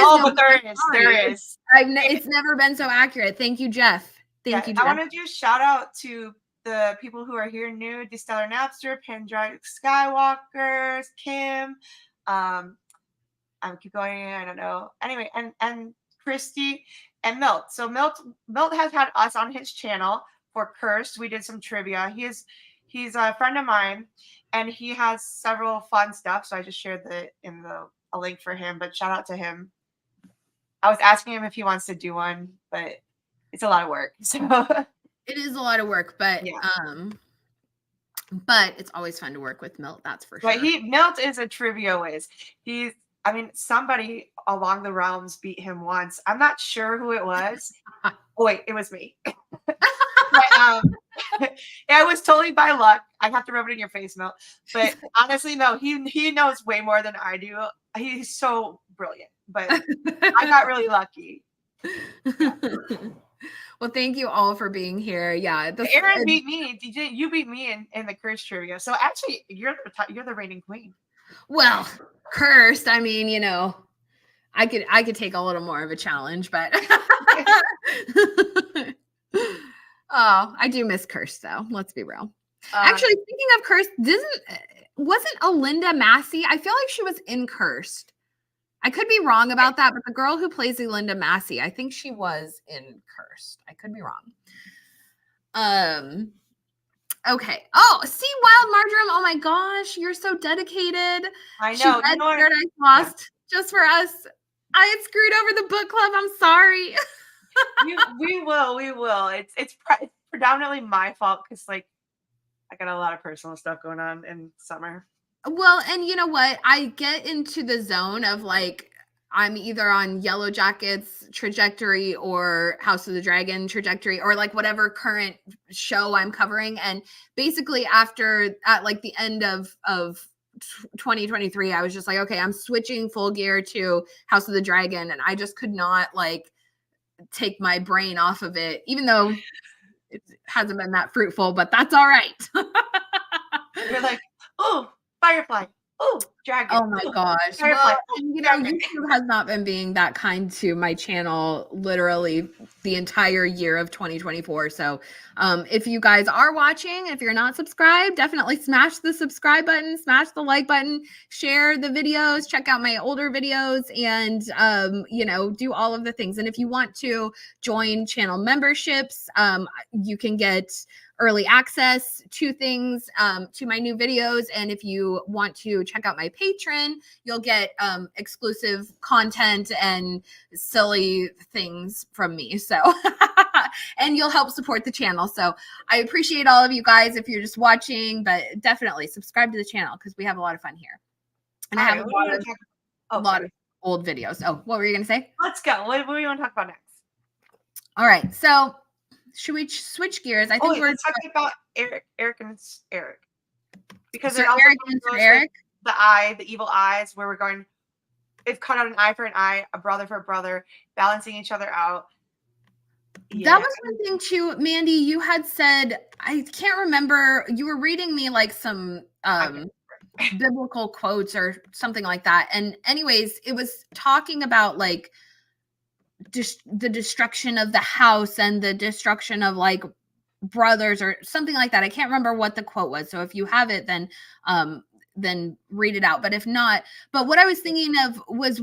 is. It's never been so accurate. Thank you, Jeff. Thank you, Jeff. I want to do a shout out to the people who are here new: Destellar Napster, Pendrive Skywalkers, Kim. I keep going. I don't know. Anyway, and Christy and Milt. So Milt has had us on his channel for Cursed. We did some trivia. He's a friend of mine, and he has several fun stuff. So I just shared a link for him. But shout out to him. I was asking him if he wants to do one, but it's a lot of work. So it is a lot of work, but but it's always fun to work with Milt. That's for sure. But Milt is a trivia whiz. Somebody along the realms beat him once. I'm not sure who it was. Oh, wait, it was me. But, it was totally by luck. I have to rub it in your face, Milt. But honestly, no, he knows way more than I do. He's so brilliant. But I got really lucky. Well, thank you all for being here. Yeah, Aaron beat me. You beat me in the curse trivia. So actually, you're the reigning queen. well, cursed. I mean, you know, I could take a little more of a challenge, but oh, I do miss cursed though. Let's be real. Actually, speaking of cursed, wasn't Alinda Massey? I feel like she was in Cursed. I could be wrong about that, but the girl who plays Alinda Massey, I think she was in Cursed. I could be wrong. Okay. Oh, see, Wild Marjoram. Oh my gosh, you're so dedicated. I know. She read Paradise Lost just for us. I had screwed over the book club. I'm sorry. we will. It's predominantly my fault because like I got a lot of personal stuff going on in summer. Well, and you know what? I get into the zone of like I'm either on Yellow Jackets trajectory or House of the Dragon trajectory or like whatever current show I'm covering. And basically at like the end of 2023, I was just like, okay, I'm switching full gear to House of the Dragon. And I just could not like take my brain off of it, even though it hasn't been that fruitful, but that's all right. You're like, oh, Firefly. Oh, dragon. Oh my gosh. Well, and, you know, YouTube has not been being that kind to my channel literally the entire year of 2024. So if you guys are watching, if you're not subscribed, definitely smash the subscribe button, smash the like button, share the videos, check out my older videos, and, you know, do all of the things. And if you want to join channel memberships, you can get early access to things, to my new videos. And if you want to check out my Patreon, you'll get exclusive content and silly things from me. So, and you'll help support the channel. So I appreciate all of you guys if you're just watching, but definitely subscribe to the channel because we have a lot of fun here. And I have a lot of old videos. Oh, what were you going to say? Let's go. What do you want to talk about next? All right. So should we switch gears? I think we're talking about Eric and Eric. Because Sir Eric and Sir Eric? The evil eyes, where we're going, it's cut out an eye for an eye, a brother for a brother, balancing each other out. Yeah. That was one thing too, Mandy, you had said, I can't remember, you were reading me like some biblical quotes or something like that. And anyways, it was talking about like the destruction of the house and the destruction of like brothers or something like that. I can't remember what the quote was. So if you have it, then read it out. But if not, but what I was thinking of was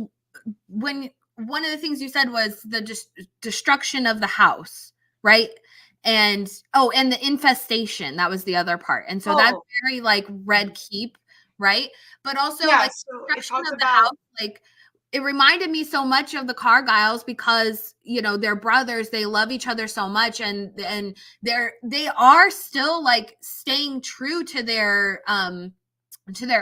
when one of the things you said was the destruction of the house, right? And and the infestation, that was the other part. And so that's very like Red Keep, right? But also like so destruction of the house, like it reminded me so much of the Cargiles because, you know, they're brothers, they love each other so much, and they are still like staying true to their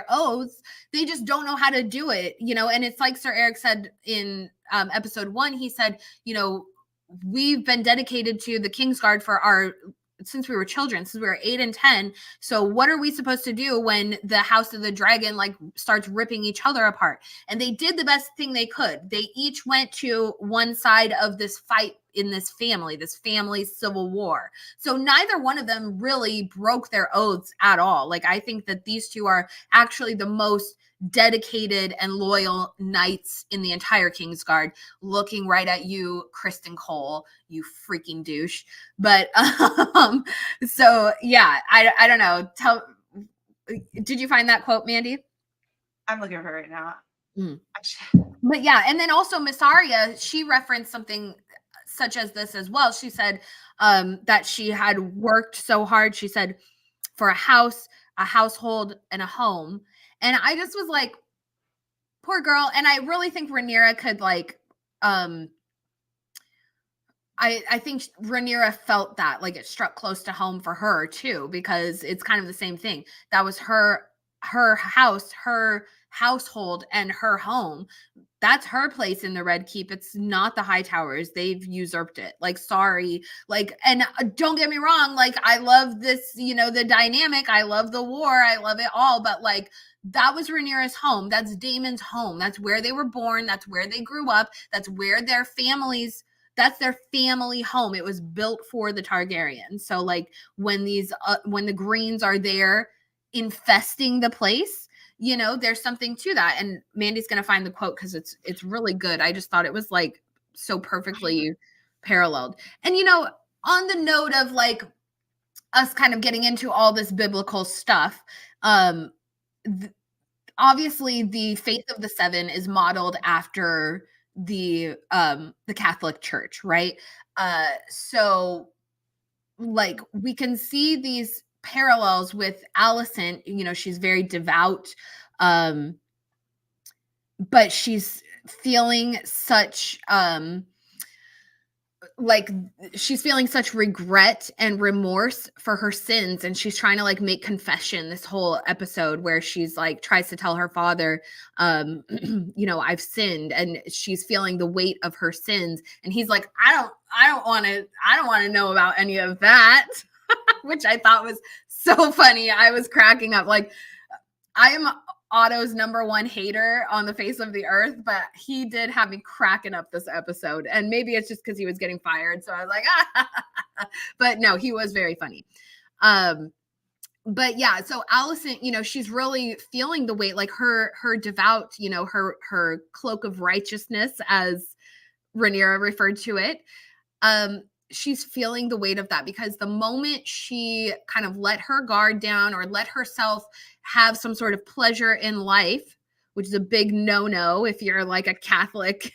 oaths. They just don't know how to do it, you know. And it's like Sir Eric said in episode 1, he said, you know, we've been dedicated to the Kingsguard since we were children, since we were 8 and 10. So what are we supposed to do when the House of the Dragon like starts ripping each other apart? And they did the best thing they could. They each went to one side of this fight in this family civil war. So neither one of them really broke their oaths at all. Like, I think that these two are actually the most dedicated and loyal knights in the entire Kingsguard. Looking right at you, Kristen Cole, you freaking douche. But so yeah, I don't know. Did you find that quote, Mandy? I'm looking at her right now. But yeah, and then also Miss Aria, she referenced something such as this as well. She said that she had worked so hard. She said for a house, a household, and a home. And I just was like, poor girl. And I really think Rhaenyra could like, I think Rhaenyra felt that like it struck close to home for her too, because it's kind of the same thing. That was her house, her household, and her home. That's her place in the Red Keep. It's not the High Towers. They've usurped it. Like, sorry. Like, and don't get me wrong. Like, I love this, you know, the dynamic. I love the war. I love it all. But like, that was Rhaenyra's home. That's Daemon's home. That's where they were born. That's where they grew up. That's where their families that's their family home. It was built for the Targaryens. So like when the Greens are there infesting the place, there's something to that. And Mandy's going to find the quote because it's really good. I just thought it was like so perfectly paralleled. And on the note of like us kind of getting into all this biblical stuff, obviously the faith of the seven is modeled after the Catholic Church, right? So like we can see these parallels with Alicent. She's very devout, but she's feeling such like she's feeling such regret and remorse for her sins, and she's trying to like make confession this whole episode where she's like tries to tell her father I've sinned, and she's feeling the weight of her sins, and he's like, I don't want to know about any of that. Which I thought was so funny. I was cracking up. Like, I am Otto's number one hater on the face of the earth, but he did have me cracking up this episode. And maybe it's just because he was getting fired. So I was like, but no, he was very funny. But yeah, so Alicent, she's really feeling the weight, like her devout, her cloak of righteousness, as Rhaenyra referred to it. She's feeling the weight of that because the moment she kind of let her guard down or let herself have some sort of pleasure in life, which is a big no-no if you're like a Catholic,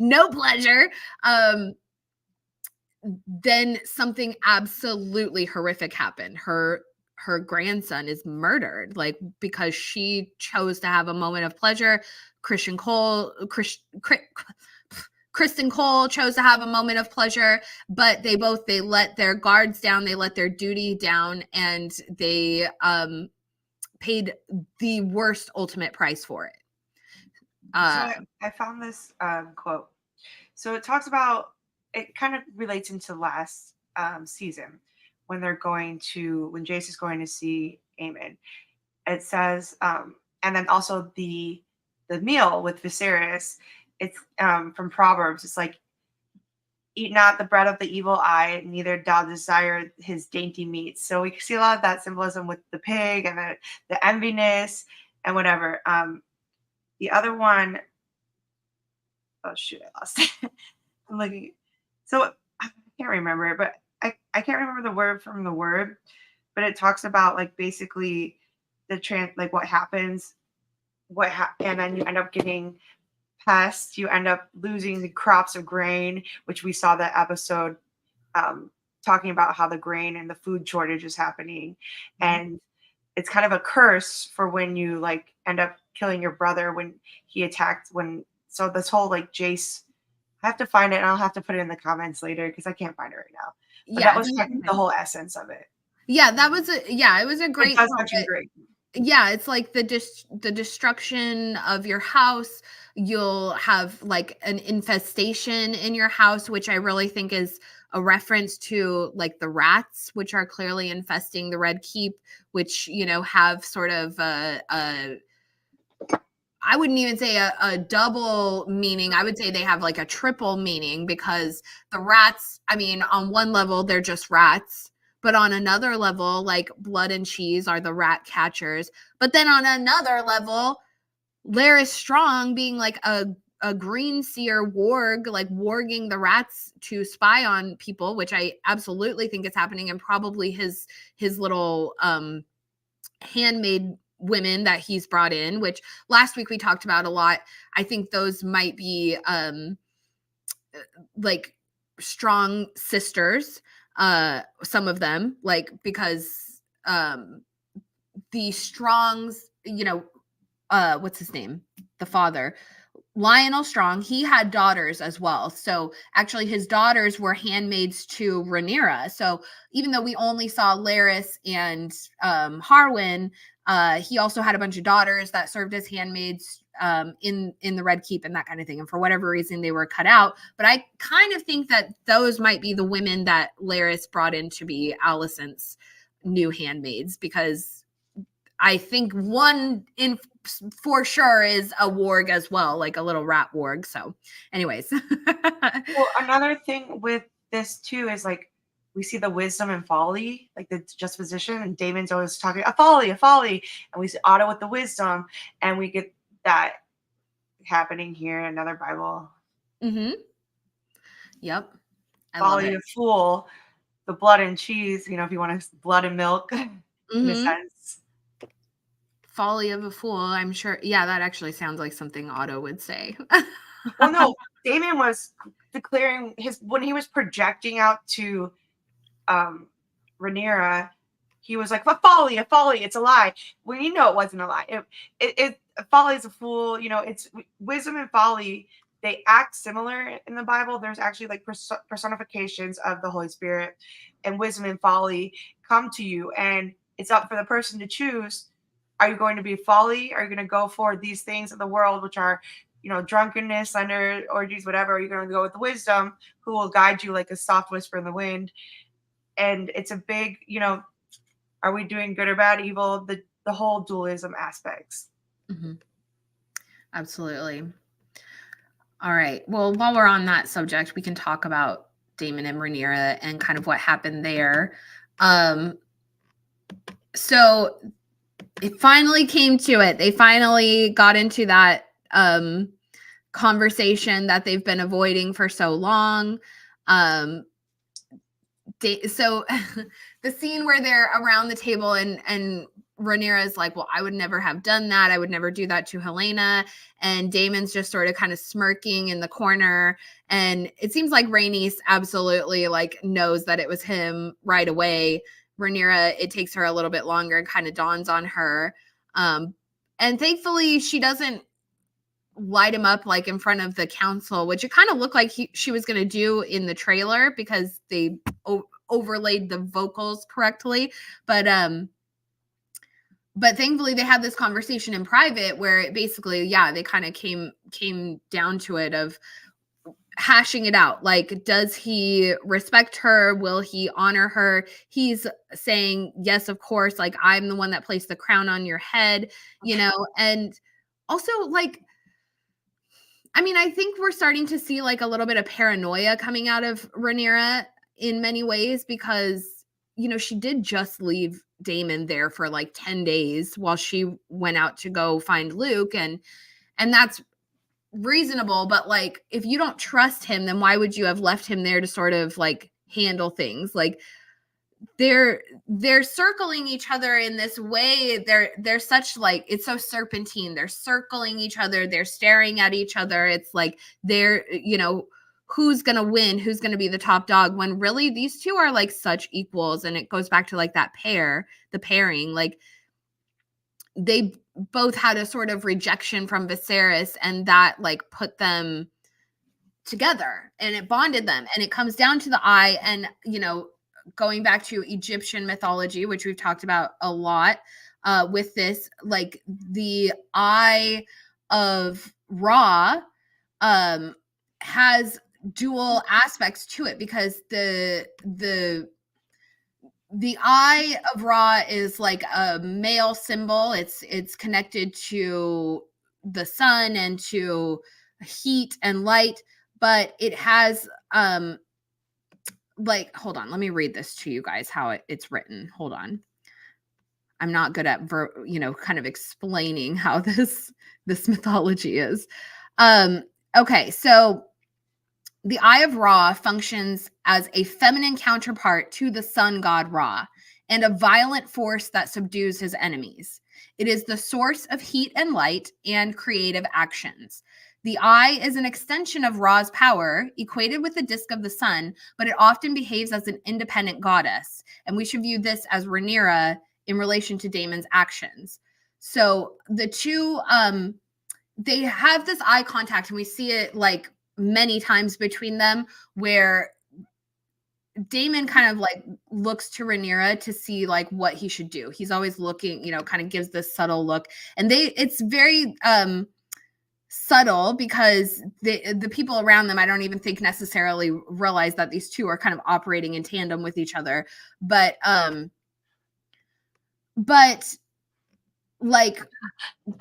no pleasure, then something absolutely horrific happened. Her grandson is murdered, like, because she chose to have a moment of pleasure. Kristen Cole chose to have a moment of pleasure, but they let their guards down, they let their duty down, and they paid the worst ultimate price for it. So I found this quote. So it talks about, it kind of relates into last season when Jace is going to see Aemon. It says, and then also the meal with Viserys, it's from Proverbs. It's like, eat not the bread of the evil eye, neither thou desire his dainty meats. So we see a lot of that symbolism with the pig and the enviness and whatever. The other one, oh shoot, I lost it. I'm looking. So I can't remember it, but I can't remember the word from the word, but it talks about like basically like what happens, and then you end up getting pests, you end up losing the crops of grain, which we saw that episode talking about how the grain and the food shortage is happening. And it's kind of a curse for when you like end up killing your brother when he attacked, so this whole like Jace, I have to find it and I'll have to put it in the comments later because I can't find it right now. But that was the whole essence of it. Yeah, it was a great, it does actually great. Yeah, it's like the destruction of your house. You'll have like an infestation in your house, which I really think is a reference to like the rats, which are clearly infesting the Red Keep, which, have sort of I wouldn't even say a double meaning. I would say they have like a triple meaning, because the rats, I mean, on one level, they're just rats. But on another level, like Blood and Cheese are the rat catchers. But then on another level, Larys Strong being like a green seer warg, like warging the rats to spy on people, which I absolutely think is happening, and probably his little handmaid women that he's brought in, which last week we talked about a lot. I think those might be like strong sisters, some of them, like, because the Strongs, what's his name, the father, Lionel Strong, he had daughters as well. So actually his daughters were handmaids to Rhaenyra. So even though we only saw Larys and Harwin, he also had a bunch of daughters that served as handmaids in the Red Keep and that kind of thing. And for whatever reason, they were cut out. But I kind of think that those might be the women that Larys brought in to be Alicent's new handmaids, because I think one in for sure is a warg as well, like a little rat warg. So anyways. Well, another thing with this too is like we see the wisdom and folly, like the juxtaposition, and Damon's always talking a folly, and we see Otto with the wisdom, and we get that happening here in another Bible. Mm-hmm. Yep. I love Folly it. of fool, the blood and cheese, if you want to blood and milk in a Mm-hmm. sense. Folly of a fool, I'm sure. Yeah, that actually sounds like something Otto would say. Well, no, Damon was declaring when he was projecting out to Rhaenyra, he was like, a folly, it's a lie. When you know it wasn't a lie. Folly is a fool, it's wisdom and folly, they act similar in the Bible. There's actually like personifications of the Holy Spirit, and wisdom and folly come to you, and it's up for the person to choose. Are you going to be folly? Are you going to go for these things of the world, which are, drunkenness, slander, orgies, whatever? Are you going to go with the wisdom, who will guide you like a soft whisper in the wind? And it's a big, are we doing good or bad, evil? The whole dualism aspects. Mm-hmm. Absolutely. All right. Well, while we're on that subject, we can talk about Daemon and Rhaenyra and kind of what happened there. So it finally came to it. They finally got into that conversation that they've been avoiding for so long. So the scene where they're around the table and Rhaenyra is like, well, I would never have done that. I would never do that to Helena. And Damon's just sort of kind of smirking in the corner. And it seems like Rhaenys absolutely like knows that it was him right away. Rhaenyra, it takes her a little bit longer and kind of dawns on her. And thankfully she doesn't light him up like in front of the council, which it kind of looked like she was going to do in the trailer because they overlaid the vocals correctly. But thankfully they had this conversation in private where it basically, yeah, they kind of came down to it of hashing it out. Like, does he respect her? Will he honor her? He's saying, yes, of course. Like, I'm the one that placed the crown on your head, and also like, I mean, I think we're starting to see like a little bit of paranoia coming out of Rhaenyra in many ways because, she did just leave Daemon there for like 10 days while she went out to go find Luke. And that's reasonable. But like, if you don't trust him, then why would you have left him there to sort of like handle things? Like, they're circling each other in this way. They're such like, it's so serpentine. They're circling each other. They're staring at each other. It's like they're, who's going to win, who's going to be the top dog, when really these two are like such equals. And it goes back to like that the pairing, like they both had a sort of rejection from Viserys, and that like put them together and it bonded them. And it comes down to the eye. And going back to Egyptian mythology, which we've talked about a lot with this, like the eye of Ra has dual aspects to it, because the eye of Ra is like a male symbol. It's connected to the sun and to heat and light, but it has like, hold on, let me read this to you guys how it's written. Hold on. I'm not good at kind of explaining how this mythology is. Okay, so the Eye of Ra functions as a feminine counterpart to the sun god Ra, and a violent force that subdues his enemies. It is the source of heat and light and creative actions. The eye is an extension of Ra's power, equated with the disk of the sun, but it often behaves as an independent goddess. And we should view this as Rhaenyra in relation to Daemon's actions. So the two, they have this eye contact, and we see it like many times between them, where Daemon kind of like looks to Rhaenyra to see like what he should do. He's always looking, kind of gives this subtle look, and it's very subtle because the people around them, I don't even think necessarily realize that these two are kind of operating in tandem with each other. But like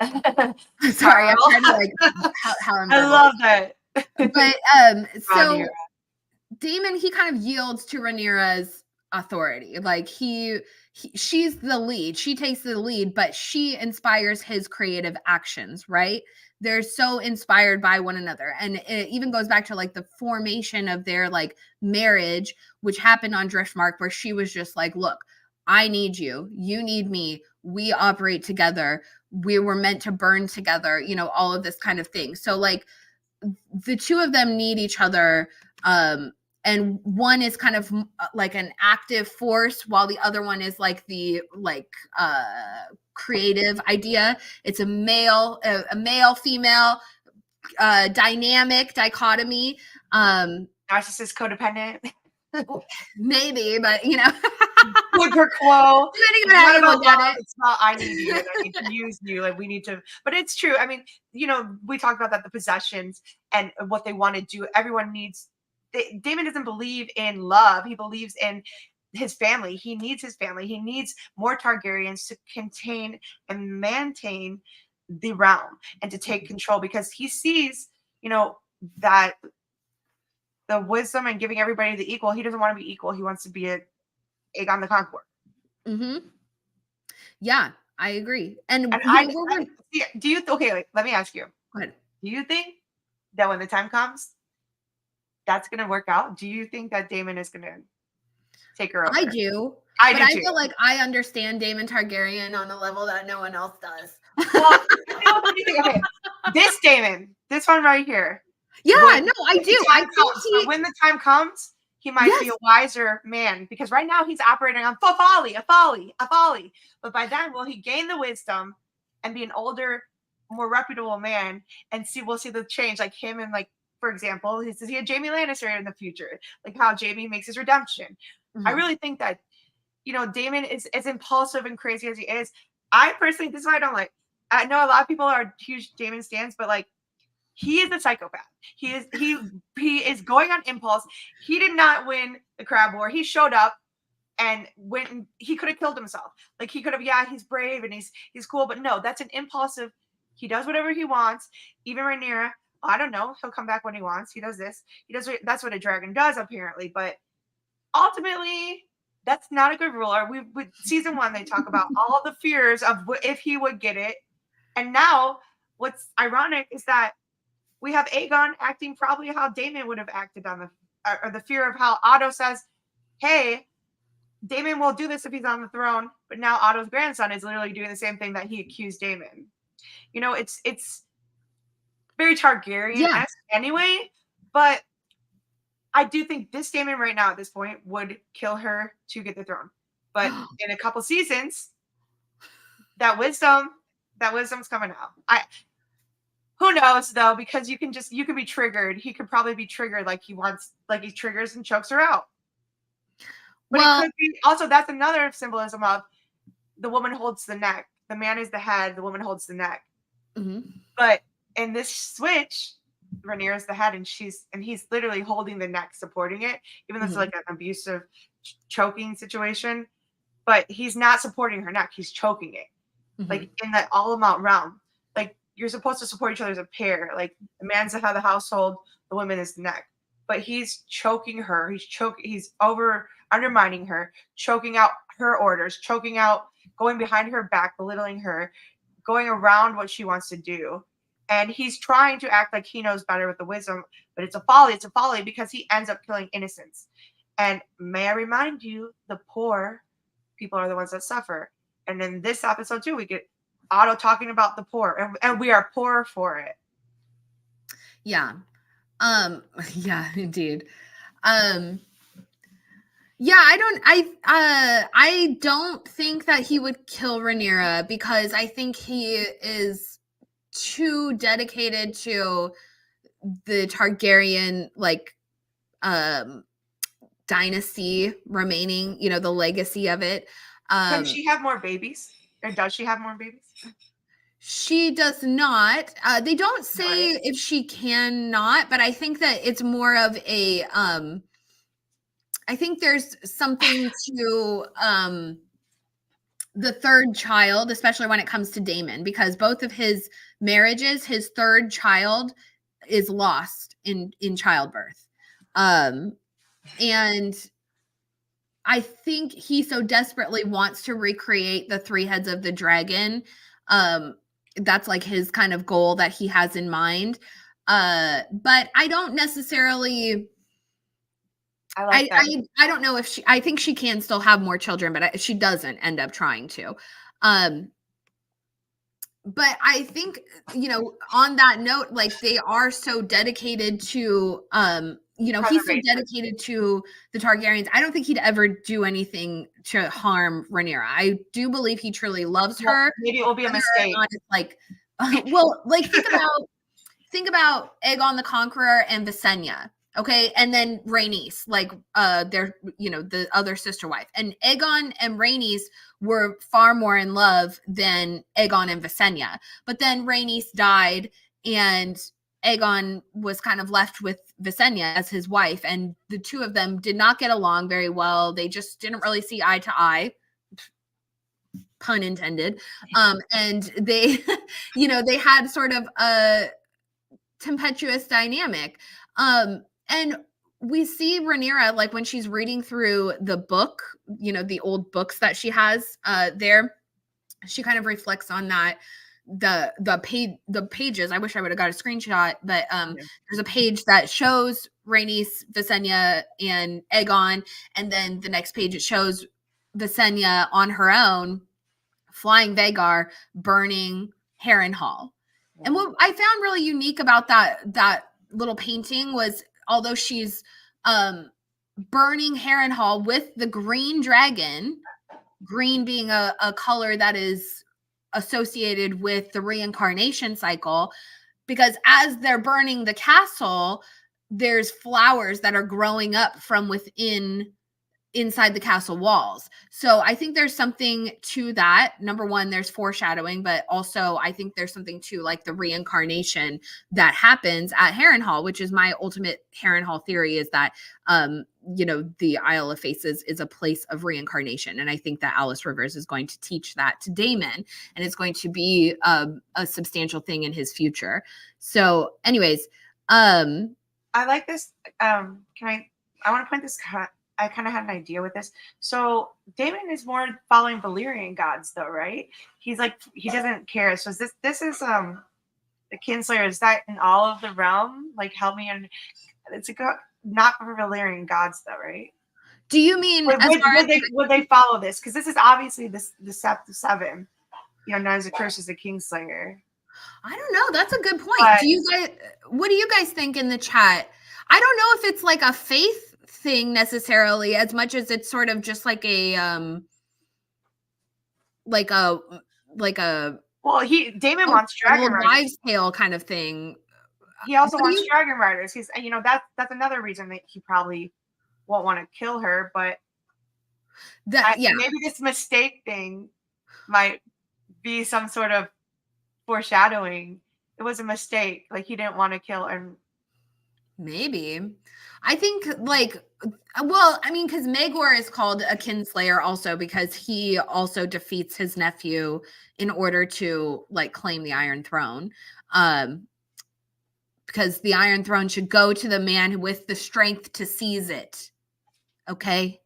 sorry, I'm Carl. trying to like how I'm I verbal. love that. But so Rhaenyra. Damon, he kind of yields to Rhaenyra's authority. Like she's the lead. She takes the lead, but she inspires his creative actions, right? They're so inspired by one another. And it even goes back to like the formation of their like marriage, which happened on Driftmark, where she was just like, look, I need you. You need me. We operate together. We were meant to burn together, all of this kind of thing. So like the two of them need each other. And one is kind of like an active force while the other one is like the creative idea. It's a male female dynamic dichotomy. Narcissist, codependent. Maybe, but Quid pro quo. depending It's on how not you about look at love. it. It's not I need you and I need to use you. Like we need to, but it's true. I mean, we talked about that, the possessions and what they want to do. Everyone needs. Damon doesn't believe in love. He believes in his family. He needs his family. He needs more Targaryens to contain and maintain the realm and to take control because he sees, that the wisdom and giving everybody the equal. He doesn't want to be equal. He wants to be a Aegon the Conqueror. Mm-hmm. Yeah, I agree. And do you okay? Let me ask you. Go ahead. Do you think that when the time comes, that's going to work out? Do you think that Daemon is going to take her over? I do. I do too. Feel like I understand Daemon Targaryen on a level that no one else does. Well, okay, this Daemon, this one right here. Yeah, I do. When the time comes, he might be a wiser man because right now he's operating on folly. But by then, will he gain the wisdom and be an older, more reputable man? And we'll see the change, like him and like, for example, is he a Jaime Lannister in the future? Like how Jaime makes his redemption. Mm-hmm. I really think that, Daemon is as impulsive and crazy as he is. I personally, this is why I don't like. I know a lot of people are huge Daemon stans, but like, he is a psychopath. He is going on impulse. He did not win the crab war. He showed up and went. He could have killed himself. Like he could have. Yeah, he's brave and he's cool, but no, that's an impulsive. He does whatever he wants. Even Rhaenyra, I don't know. He'll come back when he wants. He does this. He does. That's what a dragon does, apparently. But ultimately, that's not a good ruler. With season 1, they talk about all the fears of if he would get it, and now what's ironic is that we have Aegon acting probably how Daemon would have acted on the fear of how Otto says, hey, Daemon will do this if he's on the throne, but now Otto's grandson is literally doing the same thing that he accused Daemon. It's very Targaryen-esque anyway, but I do think this Daemon right now at this point would kill her to get the throne. But in a couple seasons, that wisdom's coming out. Who knows though? Because you could be triggered. He could probably be triggered like he triggers and chokes her out. But it could be also, that's another symbolism of the woman holds the neck. The man is the head. The woman holds the neck. Mm-hmm. But in this switch, Rhaenyra is the head, and he's literally holding the neck, supporting it, even though it's like an abusive, choking situation. But he's not supporting her neck; he's choking it, like in that all-amount realm. Like you're supposed to support each other as a pair. Like the man's the head of the household, the woman is the neck. But he's choking her. He's undermining her, choking out her orders, going behind her back, belittling her, going around what she wants to do. And he's trying to act like he knows better with the wisdom, but it's a folly. It's a folly because he ends up killing innocents. And may I remind you, the poor people are the ones that suffer. And in this episode too, we get Otto talking about the poor, and we are poor for it. Yeah. Yeah, indeed. Yeah, I don't think that he would kill Rhaenyra because I think he is too dedicated to the Targaryen dynasty remaining, the legacy of it. Can she have more babies? Or does she have more babies? She does not. They don't say if she cannot, but I think that it's more of a I think there's something to the third child, especially when it comes to Daemon, because both of his marriages, his third child is lost in childbirth. And I think he so desperately wants to recreate the three heads of the dragon. That's like his kind of goal that he has in mind. But I don't necessarily I like that. I don't know if I think she can still have more children, but she doesn't end up trying to. But I think, on that note, like they are so dedicated to, he's so dedicated to the Targaryens. I don't think he'd ever do anything to harm Rhaenyra. I do believe he truly loves her. Maybe it will be a mistake. Like, well, like think about Aegon the Conqueror and Visenya. Okay. And then Rhaenys, like they're, the other sister wife. And Aegon and Rhaenys were far more in love than Aegon and Visenya. But then Rhaenys died and Aegon was kind of left with Visenya as his wife. And the two of them did not get along very well. They just didn't really see eye to eye. Pun intended. And they, they had sort of a tempestuous dynamic. And we see Rhaenyra, like when she's reading through the book, the old books that she has there, she kind of reflects on that. The pages, I wish I would have got a screenshot, but there's a page that shows Rhaenys, Visenya, and Aegon, and then the next page it shows Visenya on her own, flying Vhagar, burning Harrenhal. And what I found really unique about that little painting was, although she's burning Harrenhal with the green dragon, green being a color that is associated with the reincarnation cycle, because as they're burning the castle, there's flowers that are growing up from inside the castle walls. So I think there's something to that. Number one, there's foreshadowing, but also I think there's something to like the reincarnation that happens at Harrenhal, which is my ultimate Harrenhal theory, is that, the Isle of Faces is a place of reincarnation. And I think that Alice Rivers is going to teach that to Daemon, and it's going to be a substantial thing in his future. So anyways, I like this. I want to point this I kind of had an idea with this. So Daemon is more following Valyrian gods, though, right? He's like, he doesn't care. So this is the Kinslayer. Is that in all of the realm? Like, help me. And it's not for Valyrian gods, though, right? Do you mean would they follow this? Because this is obviously the Sept of Seven. Known as the Curse as the Kingslayer. I don't know. That's a good point. What do you guys think in the chat? I don't know if it's like a faith thing necessarily, as much as it's sort of just like a well, Daemon wants dragon riders, wives' tale kind of thing. He also wants dragon riders. He's that's another reason that he probably won't want to kill her. But maybe this mistake thing might be some sort of foreshadowing. It was a mistake. Like, he didn't want to kill her. Maybe. I think because Maegor is called a kinslayer also because he also defeats his nephew in order to like claim the Iron Throne. Because the Iron Throne should go to the man with the strength to seize it. Okay?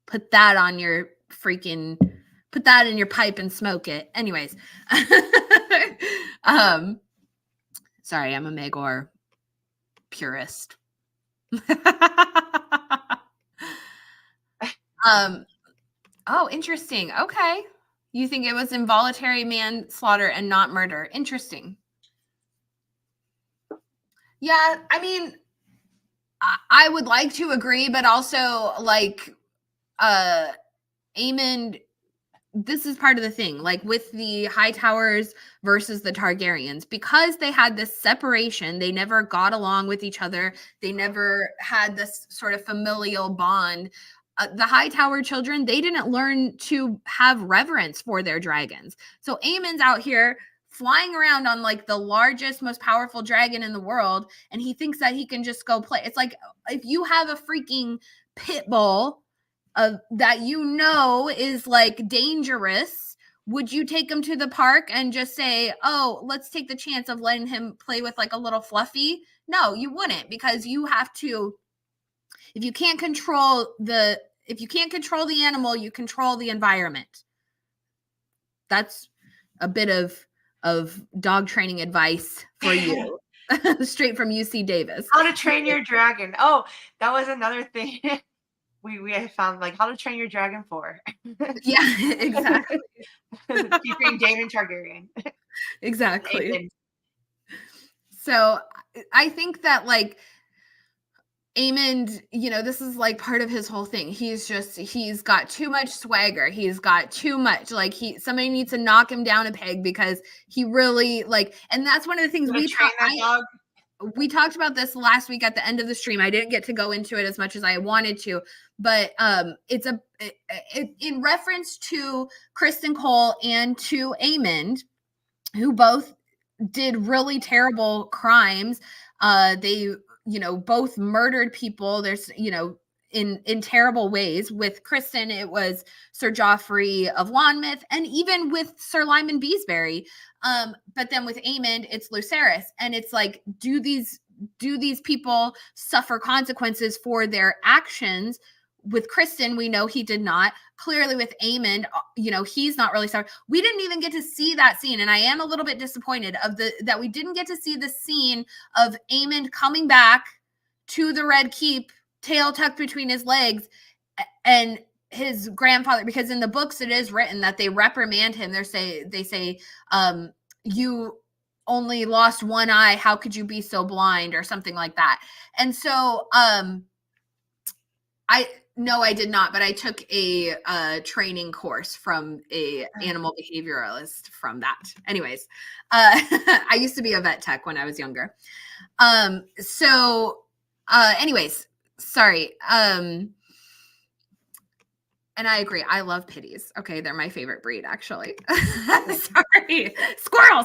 Put that in your pipe and smoke it. Anyways. Sorry, I'm a Maegor purist. Oh, interesting. Okay. You think it was involuntary manslaughter and not murder. Interesting. Yeah, I mean, I would like to agree, but also like Aemond, this is part of the thing, like with the Hightowers versus the Targaryens, because they had this separation, they never got along with each other. They never had this sort of familial bond. The Hightower children, they didn't learn to have reverence for their dragons. So Aemond's out here flying around on like the largest, most powerful dragon in the world, and he thinks that he can just go play. It's like if you have a freaking pit bull that you know is like dangerous, would you take him to the park and just say, oh, let's take the chance of letting him play with like a little fluffy? No, you wouldn't, because you have to, if you can't control the animal, you control the environment. That's a bit of dog training advice for you. Straight from UC Davis. How to Train Your Dragon. Oh, that was another thing we had found, like How to Train Your Dragon 4. Yeah, exactly. Featuring Daemon Targaryen. Exactly. So I think that like Aemond, this is like part of his whole thing. He's got too much swagger. He's got too much, like somebody needs to knock him down a peg, because he really like, and that's one of the things we talked about this last week at the end of the stream. I didn't get to go into it as much as I wanted to, but it's in reference to Kristen Cole and to Aemond, who both did really terrible crimes. They, both murdered people. There's, in terrible ways. With Kristen, it was Sir Joffrey of Lonmouth, and even with Sir Lyman Beesbury. But then with Aemond, it's Lucerys, and it's like, do these people suffer consequences for their actions? With Kristen, we know he did not. Clearly with Aemond, he's not really sorry. We didn't even get to see that scene, and I am a little bit disappointed that we didn't get to see the scene of Aemond coming back to the Red Keep, tail tucked between his legs, and his grandfather, because in the books it is written that they reprimand him. They say, you only lost one eye. How could you be so blind, or something like that? And so, no, I did not, but I took a training course from a animal behavioralist from that. Anyways, I used to be a vet tech when I was younger. Anyways, sorry. And I agree. I love pitties. Okay, they're my favorite breed, actually. Sorry, squirrel.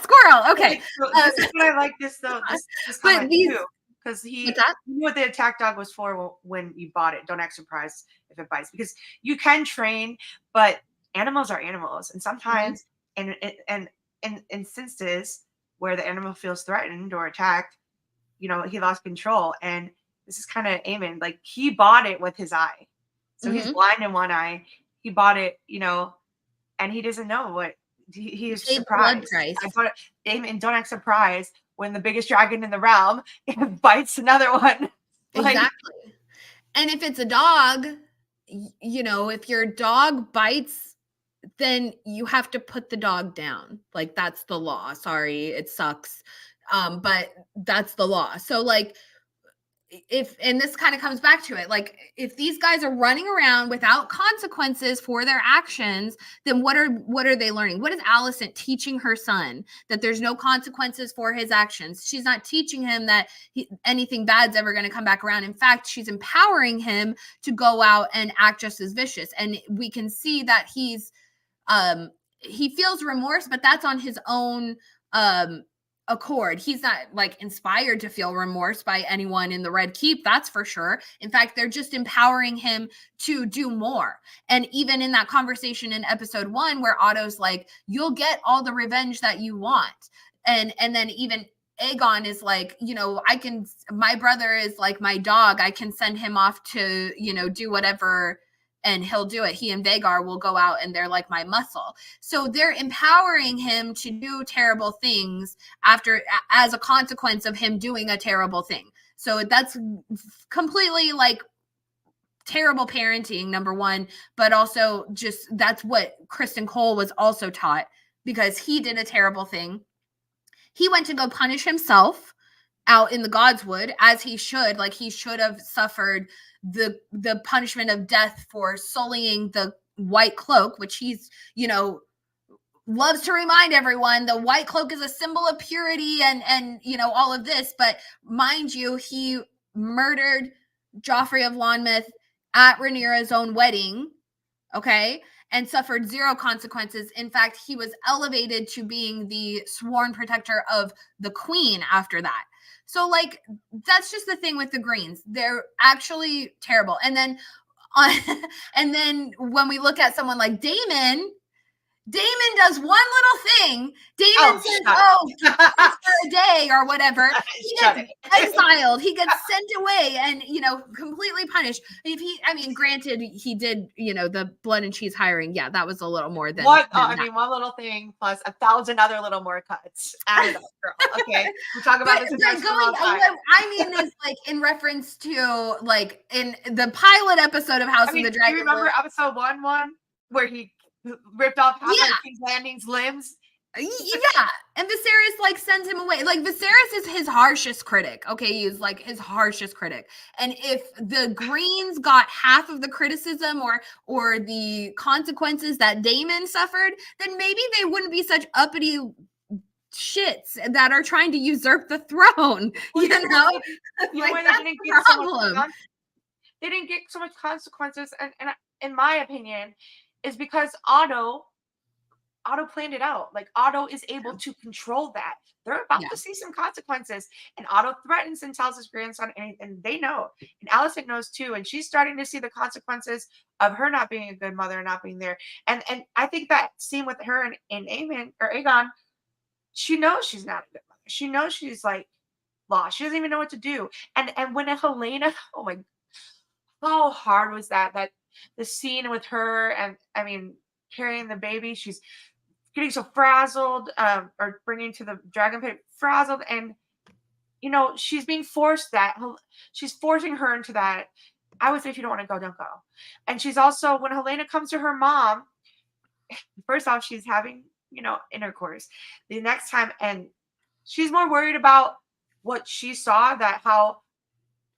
Okay, this is what I like. This though. This comment too. Because he knew what the attack dog was for when you bought it. Don't act surprised if it bites, because you can train, but animals are animals, and sometimes in instances where the animal feels threatened or attacked, he lost control. And this is kind of Aemond. Like, he bought it with his eye, so he's blind in one eye. He bought it, and he doesn't know what he's surprised. I bought it, Aemond. Don't act surprised when the biggest dragon in the realm bites another one. Exactly. And if it's a dog, if your dog bites, then you have to put the dog down. Like, that's the law. Sorry, it sucks. But that's the law. So like, and this kind of comes back to it, like, if these guys are running around without consequences for their actions, then what are they learning? What is Alicent teaching her son? That there's no consequences for his actions. She's not teaching him that anything bad's ever going to come back around. In fact, she's empowering him to go out and act just as vicious. And we can see that he feels remorse, but that's on his own accord. He's not like inspired to feel remorse by anyone in the Red Keep, that's for sure. In fact, they're just empowering him to do more. And even in that conversation in episode 1, where Otto's like, you'll get all the revenge that you want, and then even Aegon is like, my brother is like my dog, I can send him off to do whatever, and he'll do it. He and Vhagar will go out, and they're like my muscle. So they're empowering him to do terrible things as a consequence of him doing a terrible thing. So that's completely like terrible parenting, number one, but also just that's what Kristen Cole was also taught, because he did a terrible thing. He went to go punish himself out in the Godswood, as he should. Like, he should have suffered the punishment of death for sullying the white cloak, which he's, loves to remind everyone the white cloak is a symbol of purity and all of this. But mind you, he murdered Joffrey of Lonmouth at Rhaenyra's own wedding, okay, and suffered zero consequences. In fact, he was elevated to being the sworn protector of the queen after that. So, like, that's just the thing with the Greens. They're actually terrible. And then And then when we look at someone like Damon does one little thing. Damon says, "Oh, for a day or whatever." He gets exiled. He gets sent away, and completely punished. Granted, he did, the blood and cheese hiring. Yeah, that was a little more than one little thing plus 1,000 other little more cuts. Add it up, girl. Okay, we'll talk about this. What I mean is, like, in reference to, like, in the pilot episode of House of the Dragon. Do you remember episode 1 where he ripped off half of King's Landing's limbs? Yeah, and Viserys, like, sends him away. Like, Viserys is his harshest critic. Okay, he's like his harshest critic. And if the Greens got half of the criticism or the consequences that Daemon suffered, then maybe they wouldn't be such uppity shits that are trying to usurp the throne. Like, that's the problem. They didn't get so much consequences, and in my opinion, is because Otto planned it out. Like, Otto is able to control that. They're about to see some consequences, and Otto threatens and tells his grandson, and they know, and Alicent knows too, and she's starting to see the consequences of her not being a good mother and not being there. And I think that scene with her and Aegon, she knows she's not a good mother. She knows she's, like, lost. She doesn't even know what to do. And when Helena, oh my, how hard was that the scene with her, and carrying the baby, she's getting so frazzled, or bringing to the dragon pit frazzled, and she's being forced she's forcing her into that. I would say, if you don't want to go, don't go. And she's also, when Helena comes to her mom, first off, she's having intercourse the next time, and she's more worried about what she saw, that how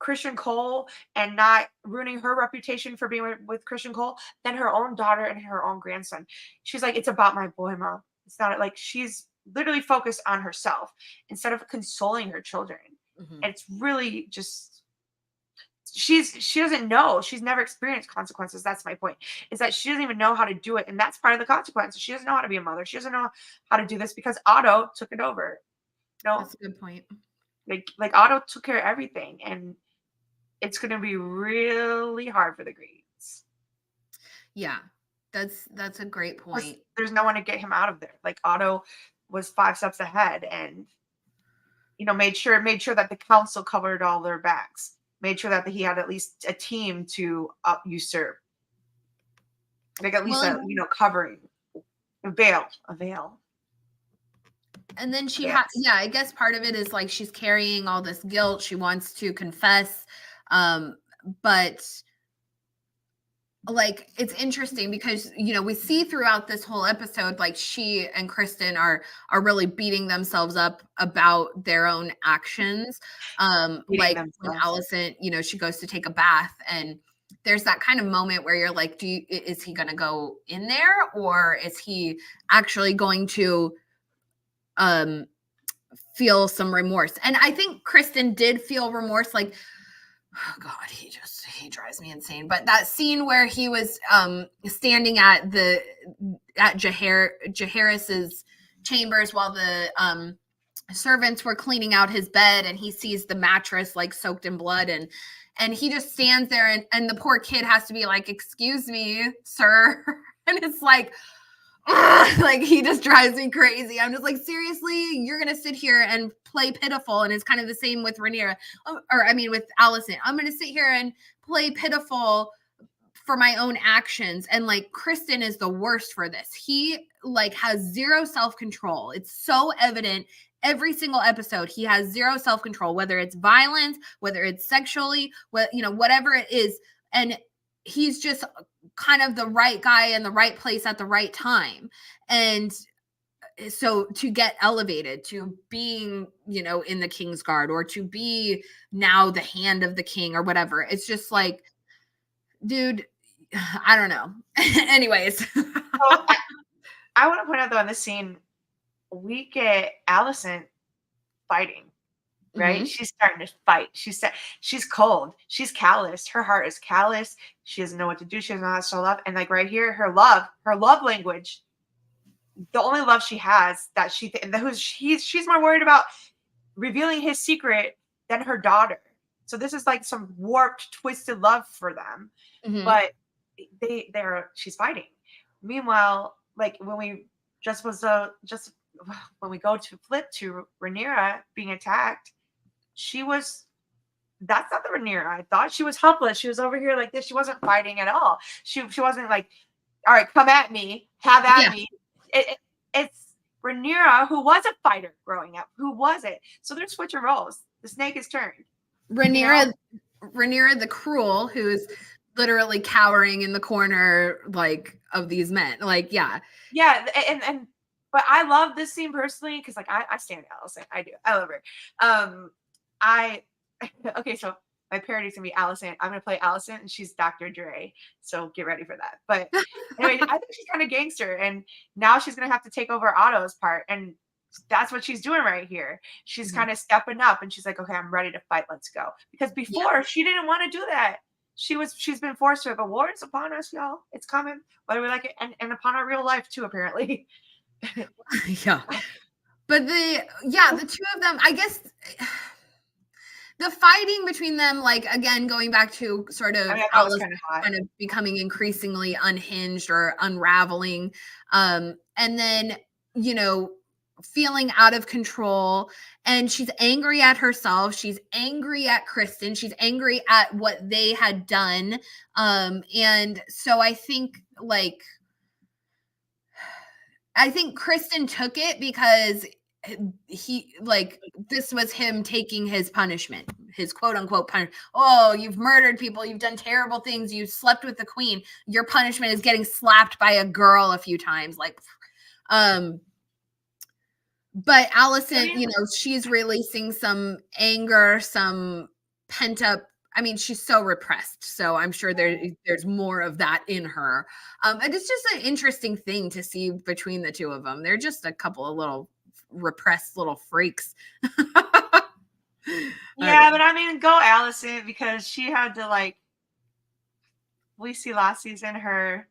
Christian Cole, and not ruining her reputation for being with Christian Cole, than her own daughter and her own grandson. She's like, it's about my boy, Mom. It's not, like, she's literally focused on herself instead of consoling her children. Mm-hmm. And it's really just, she doesn't know. She's never experienced consequences. That's my point, is that she doesn't even know how to do it. And that's part of the consequences. She doesn't know how to be a mother. She doesn't know how to do this because Otto took it over. That's a good point. Like Otto took care of everything, and it's going to be really hard for the Greens. Yeah, that's a great point. There's no one to get him out of there. Like, Otto was 5 steps ahead, and made sure that the council covered all their backs. Made sure that he had at least a team to usurp. Like, at least covering, a veil. And then I guess part of it is, like, she's carrying all this guilt. She wants to confess. But, like, it's interesting because, we see throughout this whole episode, like, she and Kristen are really beating themselves up about their own actions. Like, when Alicent, she goes to take a bath, and there's that kind of moment where you're like, is he going to go in there, or is he actually going to feel some remorse? And I think Kristen did feel remorse. Like, oh God, he drives me insane. But that scene where he was standing at Jaehaerys's chambers while the servants were cleaning out his bed, and he sees the mattress, like, soaked in blood, and he just stands there, and the poor kid has to be like, "Excuse me, sir," and it's like, like, he just drives me crazy. I'm just like, seriously, you're gonna sit here and play pitiful? And it's kind of the same with Rhaenyra, with Alicent. I'm gonna sit here and play pitiful for my own actions. And, like, Kristen is the worst for this. He, like, has zero self-control. It's so evident every single episode. He has zero self-control, whether it's violence, whether it's sexually, whatever it is. And he's just kind of the right guy in the right place at the right time. And so to get elevated to being, in the King's Guard, or to be now the hand of the king or whatever, it's just like, dude, I don't know. Anyways. I want to point out, though, in this scene, we get Alicent fighting. Right? Mm-hmm. She's starting to fight. She's cold. She's callous. Her heart is callous. She doesn't know what to do. She doesn't know how to show love. And, like, right here, her love language, the only love she has, that she's more worried about revealing his secret than her daughter. So this is like some warped, twisted love for them. Mhm. But she's fighting. Meanwhile, like when we just when we go to flip to Rhaenyra being attacked, she was that's not the Rhaenyra I thought. She was helpless. She was over here like this. She wasn't fighting at all. She wasn't like, all right, come at me, have at Yeah. me. It's Rhaenyra who was a fighter growing up. Who was it? So they're switching roles. The snake is turned. Rhaenyra the cruel, who's literally cowering in the corner, like, of these men. Like, yeah. Yeah, and but I love this scene personally because like I stand Allison. I do. I love her. I okay, so my parody's gonna be Allison. I'm gonna play Allison, and she's Dr. Dre. So get ready for that. But anyway, I think she's kind of gangster, and now she's gonna have to take over Otto's part, and that's what she's doing right here. She's kind of stepping up, and she's like, okay, I'm ready to fight. Let's go. Because before she didn't want to do that. She's been forced to. The war is upon us, y'all. It's coming, whether we like it, and upon our real life too, apparently. Yeah. But the two of them, I guess the fighting between them, like, again, going back to sort of Alice kind of becoming increasingly unhinged or unraveling, and then, you know, feeling out of control, and she's angry at herself, she's angry at Kristen, she's angry at what they had done, and so I think Kristen took it because he, like, this was him taking his punishment, his quote unquote punishment. Oh, you've murdered people, you've done terrible things, you slept with the queen, your punishment is getting slapped by a girl a few times. Like, but Allison, you know, she's releasing some anger, some pent up. I mean, she's so repressed, so I'm sure there's more of that in her. And it's just an interesting thing to see between the two of them. They're just a couple of little repressed little freaks. Yeah, but I mean, go Allison, because she had to, like, we see last season her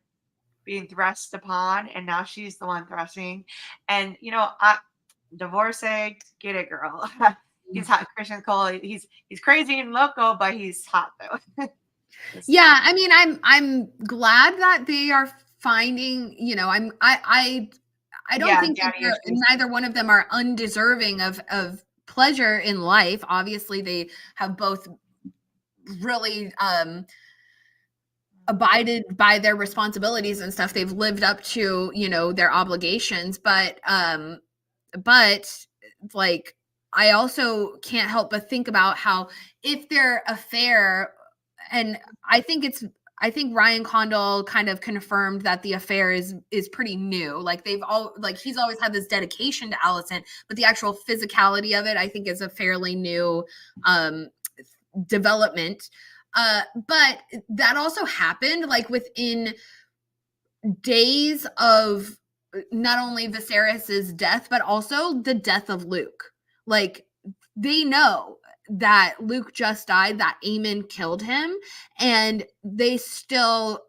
being thrust upon, and now she's the one thrusting. And you know, divorcee, get it, girl. He's hot. Christian Cole. He's crazy and loco, but he's hot though. Yeah, I mean, I'm glad that they are finding. You know, I don't think that neither one of them are undeserving of pleasure in life. Obviously, they have both really abided by their responsibilities and stuff. They've lived up to, you know, their obligations, but like, I also can't help but think about how if their affair, and I think Ryan Condal kind of confirmed that the affair is pretty new. Like, he's always had this dedication to Allison, but the actual physicality of it, I think, is a fairly new development. But that also happened like within days of not only Viserys's death, but also the death of Luke. Like, they know that Luke just died, that Aemon killed him, and they still,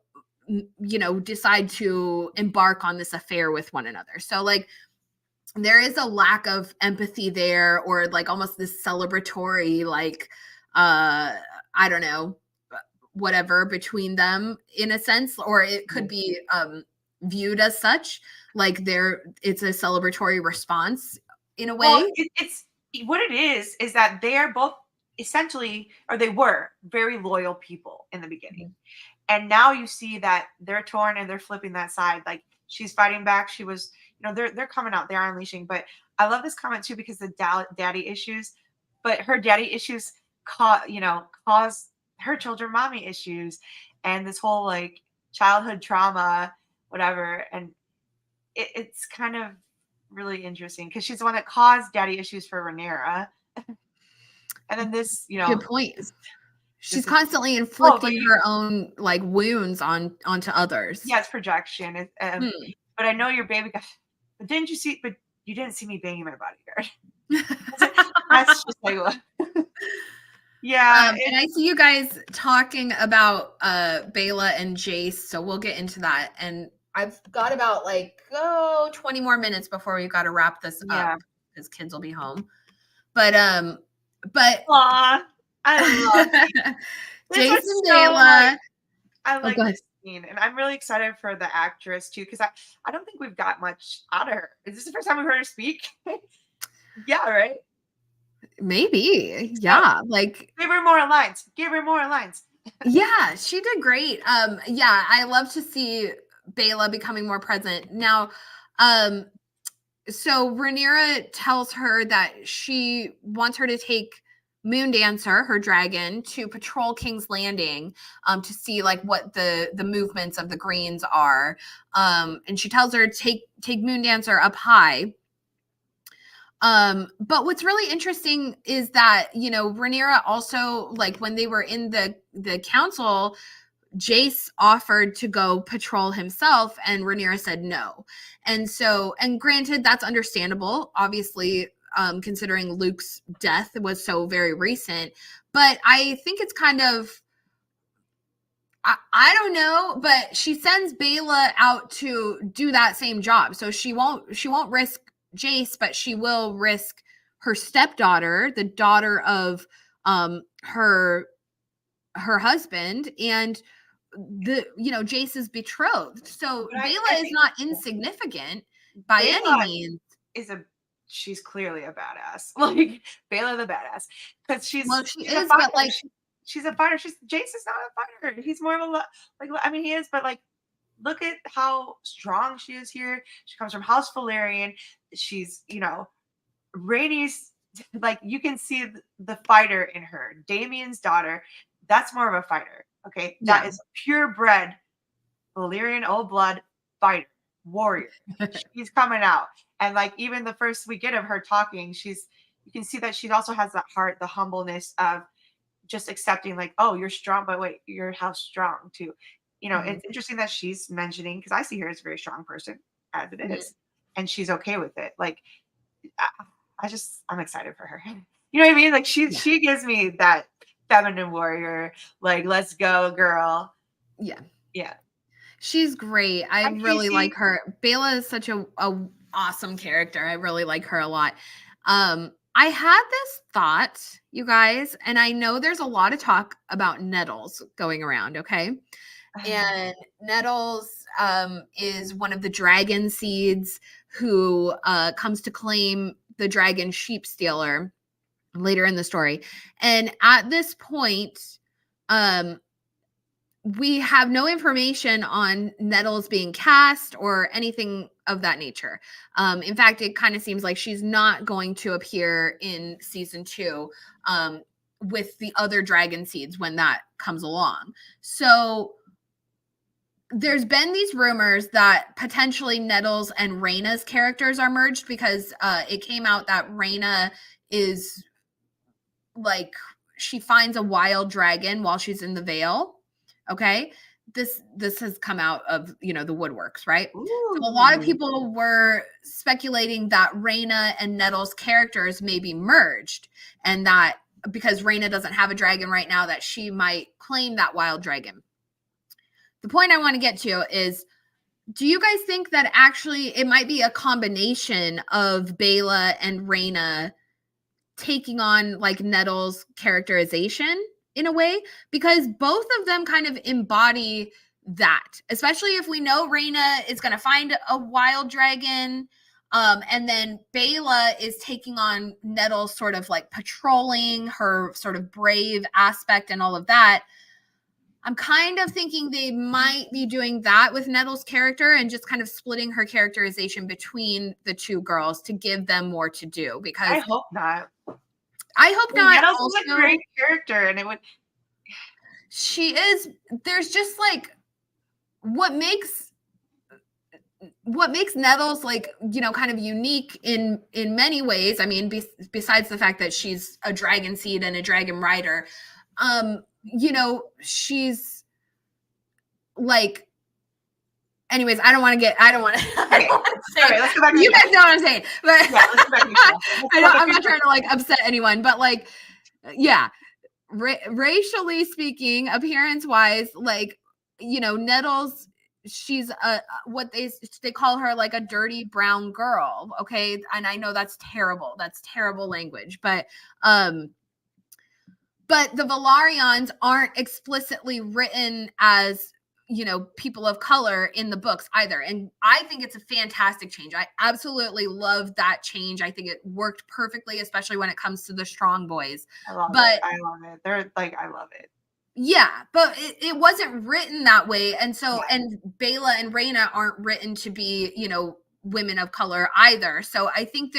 you know, decide to embark on this affair with one another. So, like, there is a lack of empathy there, or like almost this celebratory, like, I don't know, whatever between them in a sense, or it could be viewed as such, like it's a celebratory response in a way. Well, it's what it is that they are both essentially, or they were very loyal people in the beginning. And now you see that they're torn and they're flipping that side. Like, she's fighting back. She was, you know, they're coming out, they're unleashing. But I love this comment too, because the daddy issues, but her daddy issues cause her children mommy issues, and this whole like childhood trauma, whatever. And it's kind of really interesting because she's the one that caused daddy issues for Rhaenyra. And then this, you know, good point. She's constantly inflicting her own like wounds onto others. Yeah, it's projection. But I know your baby got. But didn't you see? But you didn't see me banging my bodyguard. That's just like what. Yeah. And I see you guys talking about Bela and Jace, so we'll get into that. And I've got about 20 more minutes before we've got to wrap this up because kids will be home. But Aww, I love this Jason was so Bela. I Oh, like go ahead. this scene, and I'm really excited for the actress too, because I don't think we've got much out of her. Is this the first time we've heard her speak? Yeah, right. Maybe. So Yeah. Like, give her more lines. Give her more lines. yeah, she did great. Yeah, I love to see Bela becoming more present. Now, um, so Rhaenyra tells her that she wants her to take Moon Dancer, her dragon, to patrol King's Landing, to see like what the movements of the Greens are. And she tells her to take Moon Dancer up high. But what's really interesting is that, you know, Rhaenyra also, like, when they were in the council, Jace offered to go patrol himself, and Rhaenyra said no. And so, and granted, that's understandable, obviously, considering Luke's death was so very recent. But I think it's kind of, I don't know, but she sends Bela out to do that same job. So she won't risk Jace, but she will risk her stepdaughter, the daughter of her husband, and Jace is betrothed. So But Bela I is think not insignificant by any Bella means. is she's clearly a badass. Like Bella the badass. Because Well, she she's a is, but fighter. like, She's a fighter. Jace is not a fighter. He's more of a like I mean he is, but like look at how strong she is here. She comes from House Valerian. She's, Rainey's like you can see the fighter in her. Damien's daughter, that's more of a fighter. Okay. That yeah. is purebred Valyrian old blood fighter, warrior. She's coming out. And like even the first we get of her talking, you can see that she also has that heart, the humbleness of just accepting, like, oh, you're strong, but wait, you're how strong too. Mhm. It's interesting that she's mentioning because I see her as a very strong person as it Mhm. is, and she's okay with it. Like, I, I'm excited for her. You know what I mean? Like Yeah. she gives me that feminine warrior, like, let's go, girl. Yeah. Yeah. She's great. I Hi, really like Casey. her. Bela is such a awesome character. I really like her a lot. I had this thought, you guys, and I know there's a lot of talk about nettles going around, okay? And Nettles is one of the dragon seeds who comes to claim the dragon sheep stealer later in the story. And at this point, um, we have no information on Nettles being cast or anything of that nature. In fact, it kind of seems like she's not going to appear in season 2 with the other dragon seeds when that comes along. So there's been these rumors that potentially Nettles and Rhaena's characters are merged because it came out that Rhaena is like she finds a wild dragon while she's in the Vale. Okay. This has come out of the woodworks, right? So a lot of Ooh. people were speculating that Rhaena and Nettles characters may be merged, and that because Rhaena doesn't have a dragon right now, that she might claim that wild dragon. The point I want to get to is, do you guys think that actually it might be a combination of Bela and Rhaena taking on like Nettles' characterization in a way? Because both of them kind of embody that, especially if we know Rhaena is going to find a wild dragon. And then Bela is taking on Nettles' sort of like patrolling, her sort of brave aspect and all of that. I'm kind of thinking they might be doing that with Nettles' character and just kind of splitting her characterization between the two girls to give them more to do, I because hope not. I hope not. Nettles is a Also, great character, and it would. she is, there's just like what makes Nettles like, kind of unique in many ways. I mean, besides the fact that she's a dragon seed and a dragon rider, she's like, anyways, I don't want to Okay, say all right, let's go back to the you show. guys know what I'm saying, but Yeah, let's go back to the show. I'm not trying to like upset anyone, but like, yeah, racially speaking, appearance wise, like, Nettles, she's what they call her, like, a dirty brown girl. Okay. And I know that's terrible language, but but the Valarians aren't explicitly written as, you know, people of color in the books either. And I think it's a fantastic change. I absolutely love that change. I think it worked perfectly, especially when it comes to the strong boys. I love But it. I love it. They're like, I love it. yeah, but it wasn't written that way. And so, Yeah. and Bela and Reyna aren't written to be, you know, women of color either. So I think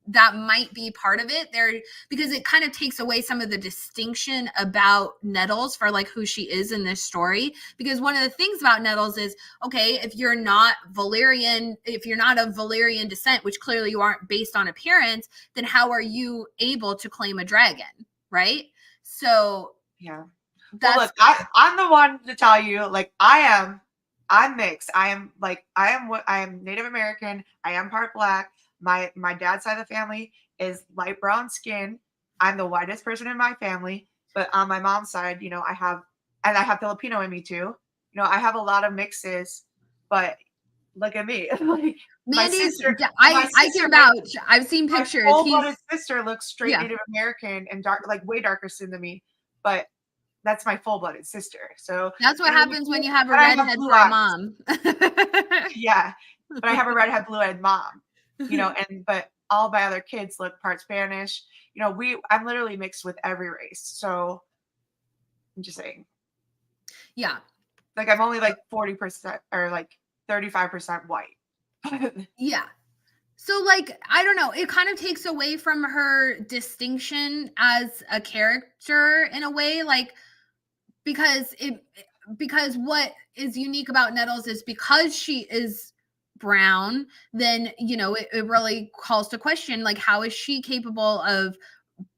that might be part of it there, because it kind of takes away some of the distinction about Nettles for like who she is in this story. Because one of the things about Nettles is, okay, if you're not Valyrian, if you're not of Valyrian descent, which clearly you aren't based on appearance, then how are you able to claim a dragon, right? So Yeah. that's well, look, I'm the one to tell you, like, I'm mixed. I am Native American. I am part black. My dad's side of the family is light brown skin. I'm the whitest person in my family. But on my mom's side, you know, I have Filipino in me too. You know, I have a lot of mixes, but look at me. Like my Mandy's. sister, I can vouch. I've seen my pictures. full-blooded sister looks straight Yeah. Native American and dark, like way darker skin than me. But that's my full-blooded sister. So That's what happens when you have a and I have redhead blue for a eyes. mom. Yeah, but I have a redhead, blue-eyed mom. You know, but all my other kids look part Spanish. You know, I'm literally mixed with every race. So I'm just saying. Yeah. Like I'm only like 40% or like 35% white. Yeah. So like, I don't know, it kind of takes away from her distinction as a character in a way, like, because what is unique about Nettles is because she is brown, then, you know, it really calls to question, like, how is she capable of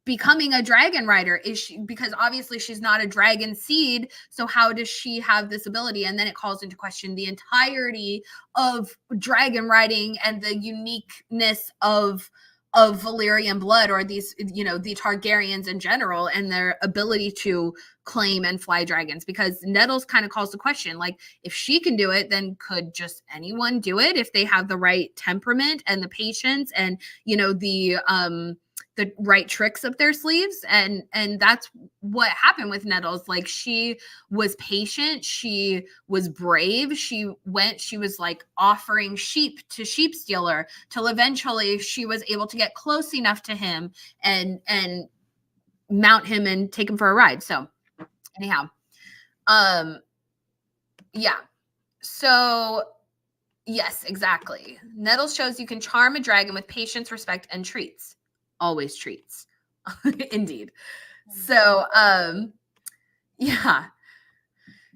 becoming a dragon rider? Is she, because obviously she's not a dragon seed, so how does she have this ability? And then it calls into question the entirety of dragon riding and the uniqueness of Valyrian blood, or these, you know, the Targaryens in general, and their ability to claim and fly dragons. Because Nettles kind of calls the question, like, if she can do it, then could just anyone do it if they have the right temperament and the patience and, you know, the right tricks up their sleeves. And that's what happened with Nettles. Like, she was patient, she was brave, she was like offering sheep to sheep stealer, till eventually she was able to get close enough to him and mount him and take him for a ride. So anyhow, yeah, so yes, exactly. Nettles shows you can charm a dragon with patience, respect, and treats. Always treats. Indeed. So yeah,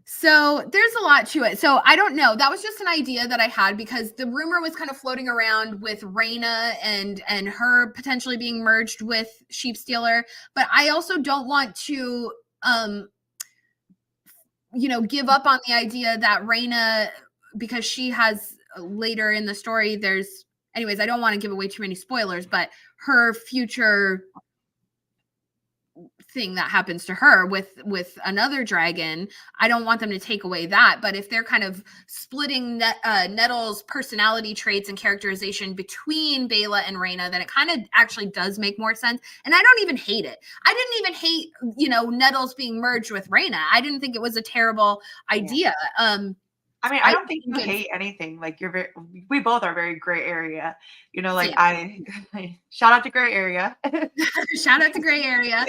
so there's a lot to it. So I don't know, that was just an idea that I had, because the rumor was kind of floating around with Reyna and her potentially being merged with Sheep Stealer. But I also don't want to you know, give up on the idea that Reyna, because she has later in the story, there's, anyways, I don't want to give away too many spoilers, but her future thing that happens to her with another dragon, I don't want them to take away that. But if they're kind of splitting Nettle's personality traits and characterization between Bela and Reyna, then it kind of actually does make more sense. And I don't even hate it. I didn't even hate, you know, Nettles being merged with Reyna. I didn't think it was a terrible idea. Yeah. I mean, I don't think you hate anything. Like we both are very gray area. You know, like I shout out to gray area. Shout out to gray area.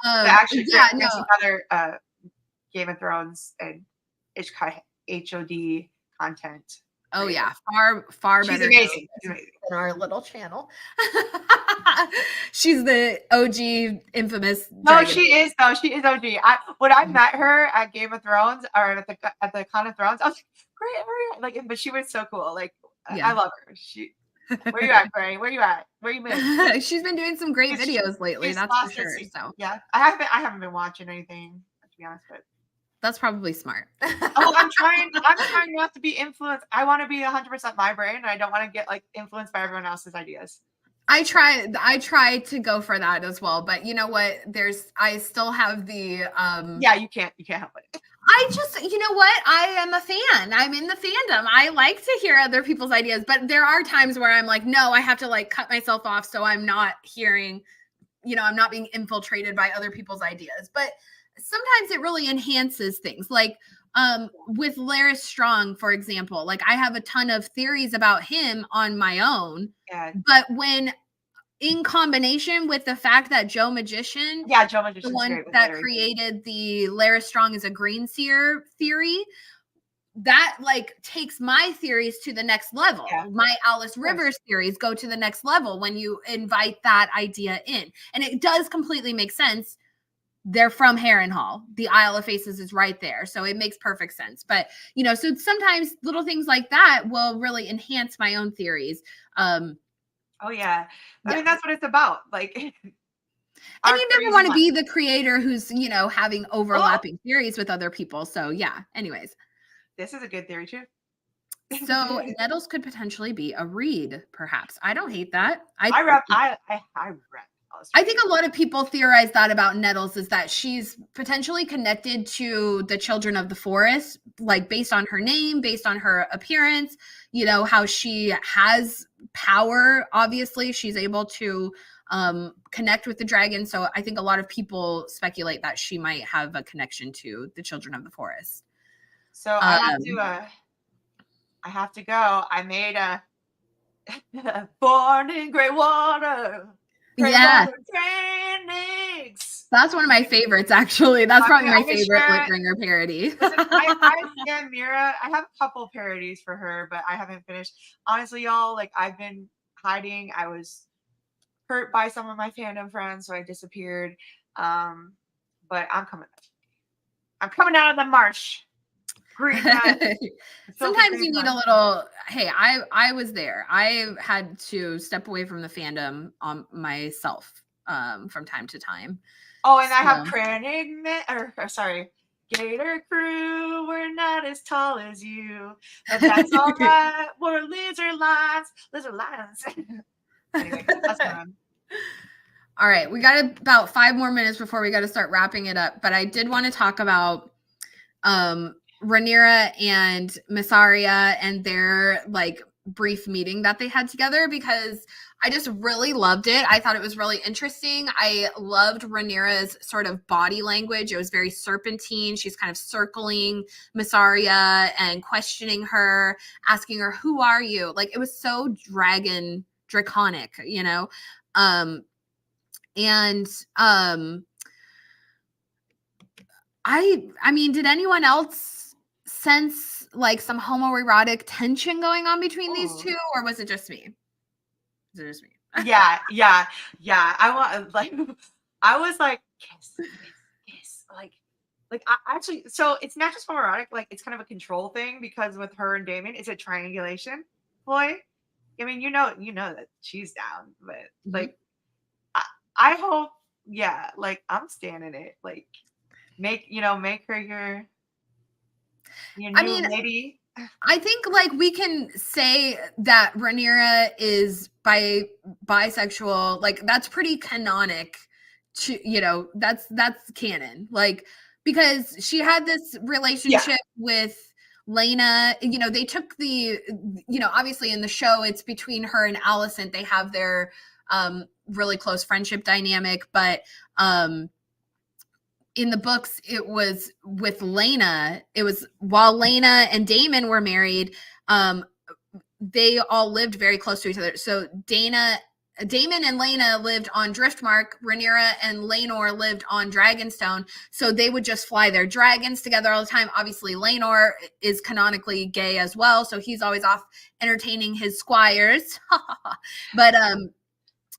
Actually, yeah, no. Other Game of Thrones and HOD content. Oh yeah, far She's better amazing. than our little channel. She's the OG infamous. No, she is though. She is OG. When I met her at Game of Thrones or at the Con of Thrones, I was like, great area. Like, but she was so cool. Like, yeah. I love her. Where you at, Gray? Where you at? Where you been? She's been doing some great videos lately. That's for sure. So yeah, I haven't been watching anything, to be honest, but that's probably smart. Oh, I'm trying not to be influenced. I want to be 100% my brain, and I don't want to get like influenced by everyone else's ideas. I try to go for that as well, but you know what? I still have the yeah, you can't help it. I just, you know what? I am a fan. I'm in the fandom. I like to hear other people's ideas, but there are times where I'm like, no, I have to like cut myself off so I'm not hearing I'm not being infiltrated by other people's ideas. But sometimes it really enhances things. Like with Laris Strong, for example, like I have a ton of theories about him on my own. Yeah. But when in combination with the fact that Joe Magician, Joe the Magician's one great with that Larry. created the Laris Strong as a green seer theory, that like takes my theories to the next level. Yeah. My Alice Rivers theories go to the next level when you invite that idea in. And it does completely make sense. They're from Harrenhal. The Isle of Faces is right there. So it makes perfect sense. But, so sometimes little things like that will really enhance my own theories. Oh yeah. I mean, that's what it's about. Like, and you never want to be the creator who's, having overlapping theories with other people. So yeah, anyways. This is a good theory too. So Nettles could potentially be a reed, perhaps. I don't hate that. I rep. I think a lot of people theorize that about Nettles is that she's potentially connected to the children of the forest, like based on her name, based on her appearance, how she has power. Obviously, she's able to connect with the dragon. So I think a lot of people speculate that she might have a connection to the children of the forest. So I have to go. I made a Born in Grey Water. Water trainings. That's one of my favorites, actually. That's probably my favorite Litringer parody. I stand Mira. I have a couple parodies for her, but I haven't finished. Honestly, y'all, like I've been hiding. I was hurt by some of my fandom friends, so I disappeared. But I'm coming. I'm coming out of the marsh. Sometimes you need a little, hey, I was there. I had to step away from the fandom on myself from time to time. Oh, and I have Gator Crew, we're not as tall as you, but that's all right. We're lizard lions. Anyway, that's fun. All right, we got about 5 more minutes before we got to start wrapping it up, but I did want to talk about Rhaenyra and Mysaria and their like brief meeting that they had together, because I just really loved it. I thought it was really interesting. I loved Rhaenyra's sort of body language. It was very serpentine. She's kind of circling Mysaria and questioning her, asking her, "Who are you?" Like it was so draconic, I mean, did anyone else sense like some homoerotic tension going on between these two, or was it just me? Yeah. I was like, kiss. Like I actually, so it's not just homoerotic, like it's kind of a control thing, because with her and Daemon, it's a triangulation ploy. I mean, you know that she's down, but like, I hope, like I'm standing it. Like, make her your new lady. I think like we can say that Rhaenyra is bisexual. Like that's pretty canonic. That's canon. Like because she had this relationship with Laena. They took the. Obviously in the show it's between her and Alicent. They have their really close friendship dynamic, but in the books, it was with Laena. It was while Laena and Daemon were married, they all lived very close to each other. So Daemon and Laena lived on Driftmark. Rhaenyra and Laenor lived on Dragonstone. So they would just fly their dragons together all the time. Obviously, Laenor is canonically gay as well, so he's always off entertaining his squires. But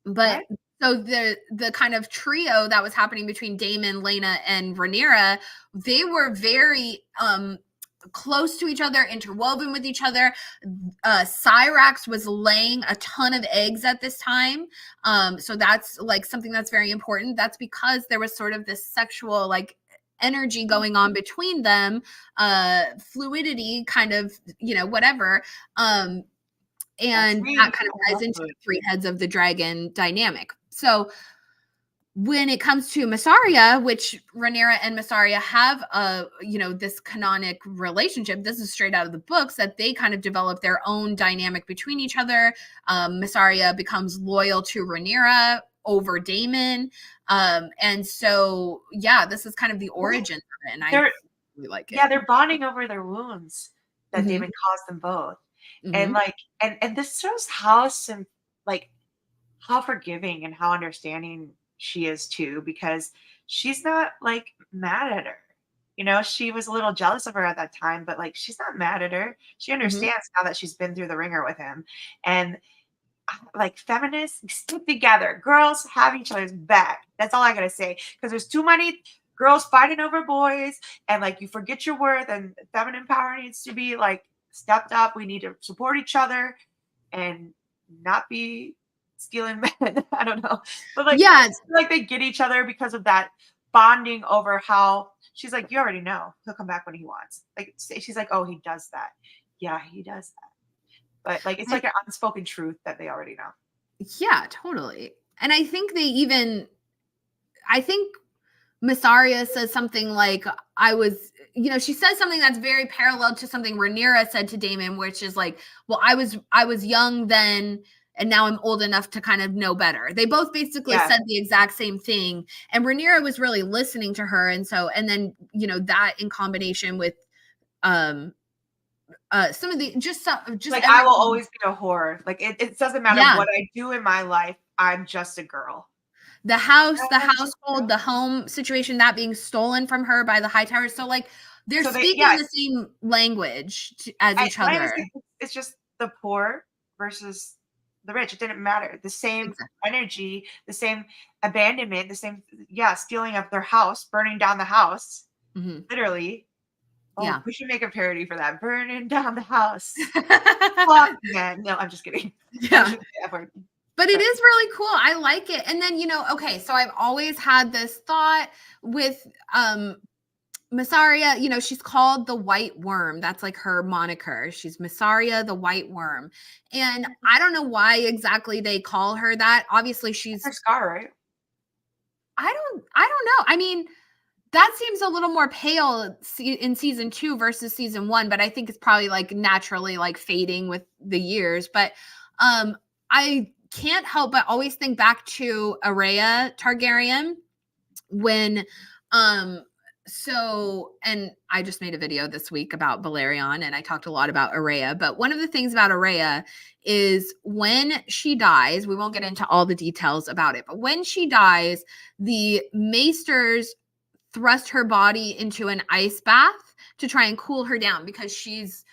what? So the kind of trio that was happening between Daemon, Laena, and Rhaenyra, they were very close to each other, interwoven with each other. Syrax was laying a ton of eggs at this time. So that's like something that's very important. That's because there was sort of this sexual like energy going on between them, fluidity kind of, whatever. And that kind of ties into the 3 heads of the dragon dynamic. So when it comes to Mysaria, which Rhaenyra and Mysaria have this canonic relationship, this is straight out of the books, that they kind of develop their own dynamic between each other. Mysaria becomes loyal to Rhaenyra over Damon. And so, yeah, this is kind of the origin of it. And I really like it. Yeah, they're bonding over their wounds that Mhm. Damon caused them both. And Mhm. like, and this shows how like how forgiving and how understanding she is too, because she's not like mad at her. You know, she was a little jealous of her at that time, but like she's not mad at her. She Mhm. understands now that she's been through the ringer with him. And like feminists stick together. Girls have each other's back. That's all I gotta say. Because there's too many girls fighting over boys, and like you forget your worth. And feminine power needs to be like stepped up. We need to support each other and not be stealing men. I don't know, but like I Yeah. just feel like they get each other because of that bonding over how she's like, you already know he'll come back when he wants. Like she's like, oh, he does that. Yeah, he does that. But like it's like an unspoken truth that they already know. Yeah, totally. And I think Massaria says something like, she says something that's very parallel to something Rhaenyra said to Daemon, which is like, well, I was young then, and now I'm old enough to kind of know better. They both basically Yeah. said the exact same thing. And Rhaenyra was really listening to her. And so, and then, that in combination with, some of the, just Like I will everything. always be a whore. Like it doesn't matter Yeah. what I do in my life. I'm just a girl. The house, the I'm just a household, girl. the home situation, that being stolen from her by the Hightowers. So like they're So they, speaking yeah, the same language as each I other. understand. It's just the poor versus the rich. It didn't matter. The same Exactly. energy, the same abandonment, the same, yeah, stealing of their house, burning down the house, Mhm. literally. Oh, Yeah. we should make a parody for that. Burning down the house. Fuck man. No, I'm just kidding. I Yeah. shouldn't say that word. But it But is really cool. I like it. And then, okay, so I've always had this thought with Massaria, she's called the White Worm. That's like her moniker. She's Massaria the White Worm. And I don't know why exactly they call her that. Obviously, that's her scar, right? I don't know. I mean, that seems a little more pale in season 2 versus season 1, but I think it's probably like naturally like fading with the years. But I can't help but always think back to Arya Targaryen when and I just made a video this week about Balerion and I talked a lot about Araya, but one of the things about Araya is when she dies, we won't get into all the details about it, but when she dies, the maesters thrust her body into an ice bath to try and cool her down because she's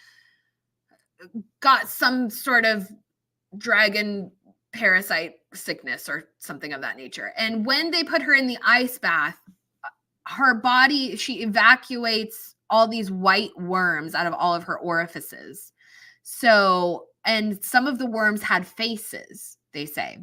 got some sort of dragon parasite sickness or something of that nature. And when they put her in the ice bath, her body, she evacuates all these white worms out of all of her orifices. So, and some of the worms had faces, they say.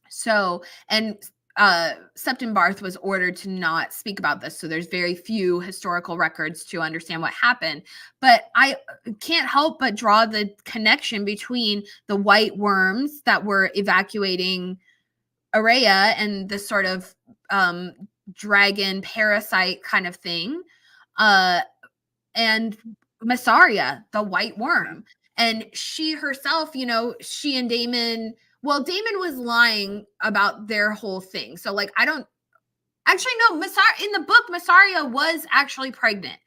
So, and Septon Barth was ordered to not speak about this. So there's very few historical records to understand what happened. But I can't help but draw the connection between the white worms that were evacuating Araya and this sort of dragon parasite kind of thing. Uh, and Massaria, the white worm. And she herself, she and Damon, well, Damon was lying about their whole thing. So, like, I don't actually know. In the book, Massaria was actually pregnant.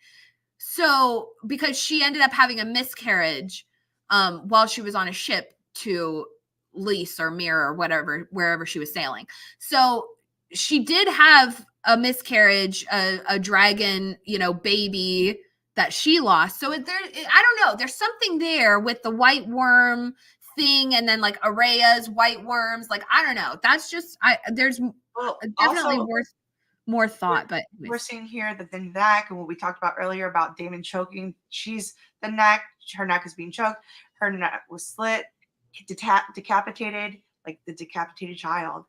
So, because she ended up having a miscarriage while she was on a ship to Lys or Mir or whatever, wherever she was sailing. So, she did have a miscarriage, a dragon, baby that she lost. So, I don't know. There's something there with the white worm thing and then like Araya's white worms. Like, I don't know. That's just, there's Well, definitely also worth more we're, thought. But, we're anyways. seeing here that the neck and what we talked about earlier about Damon choking, she's the neck, her neck is being choked, her neck was slit, decapitated, like the decapitated child.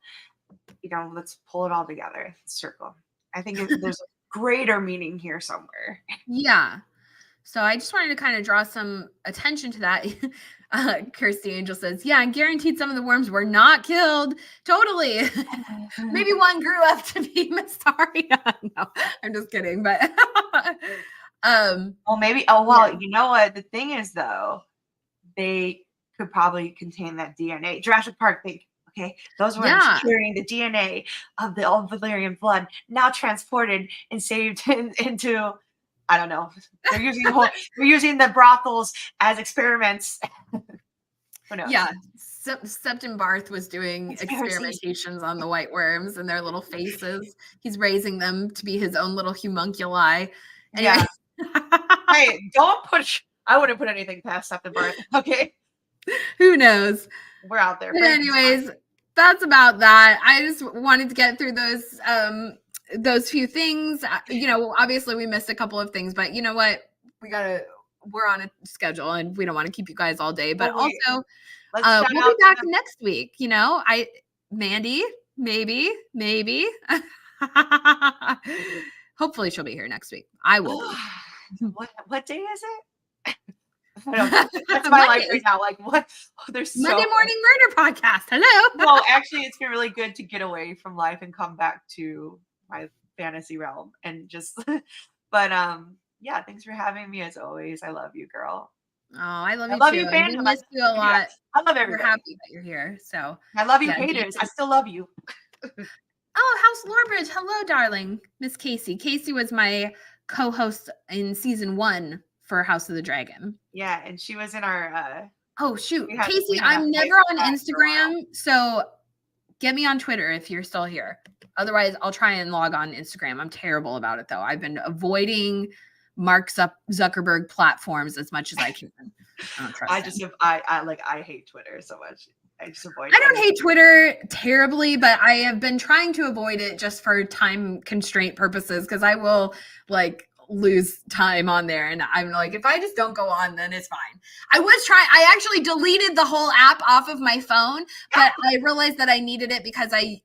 Let's pull it all together, circle. I think there's a greater meaning here somewhere. Yeah. So I just wanted to kind of draw some attention to that. Kirsty Angel says, yeah, I'm guaranteed some of the worms were not killed. Totally. Maybe one grew up to be Mystaria. No, I'm just kidding. But Well, maybe. Oh, well, you know what? The thing is, though, they could probably contain that DNA. Jurassic Park, Okay, those worms Yeah. carrying the DNA of the old Valyrian blood, now transported and saved into, I don't know. They're using the brothels as experiments. Who knows? Yeah. Septon Barth was doing Conspiracies. experimentations on the white worms and their little faces. He's raising them to be his own little homunculi. Anyway. Yeah. Hey, don't push. I wouldn't put anything past Septon Barth. Okay, Who knows? we're out there. But anyways, that's about that. I just wanted to get through those few things. Obviously we missed a couple of things, but you know what? We're on a schedule and we don't want to keep you guys all day, but also we'll be back next week. Mandy, maybe. Hopefully she'll be here next week. I will be. What day is it? That's my life right now. Like, what? There's Monday Morning Murder Podcast. Hello. No, actually, it's been really good to get away from life and come back to my fantasy realm and just. But yeah, thanks for having me as always. I love you, girl. Oh, I love you too. We miss you a lot. I love everybody. We're happy that you're here. So I love you, haters. I still love you. Oh, House Lorbridge. Hello, darling. Miss Casey. Casey was my co-host in season 1 for House of the Dragon. Yeah, and she was in our oh shoot. Casey, I'm never on Instagram, so get me on Twitter if you're still here. Otherwise, I'll try and log on Instagram. I'm terrible about it though. I've been avoiding Mark Zuckerberg platforms as much as I can. I hate Twitter so much. I just avoid. I don't hate Twitter terribly, but I have been trying to avoid it just for time constraint purposes because I will lose time on there, and I'm like, if I just don't go on, then it's fine. I actually deleted the whole app off of my phone, but I realized that I needed it because I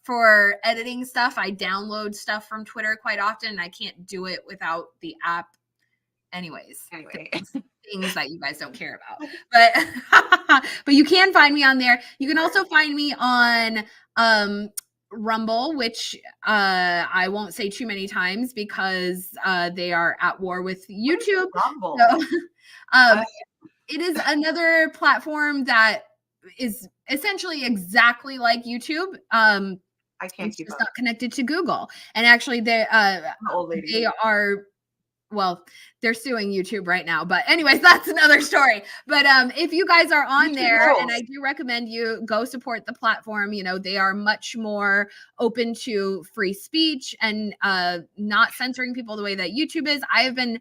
for editing stuff, I download stuff from Twitter quite often, and I can't do it without the app. Anyway, things that you guys don't care about, but you can find me on there. You can also find me on Rumble, which I won't say too many times because they are at war with YouTube. Rumble. So, it is another platform that is essentially exactly like YouTube. I can't keep it's up. Not connected to Google, and actually they are. Well, they're suing YouTube right now, but anyways, that's another story. But if you guys are on there, and I do recommend you go support the platform. They are much more open to free speech and not censoring people the way that YouTube is. I have been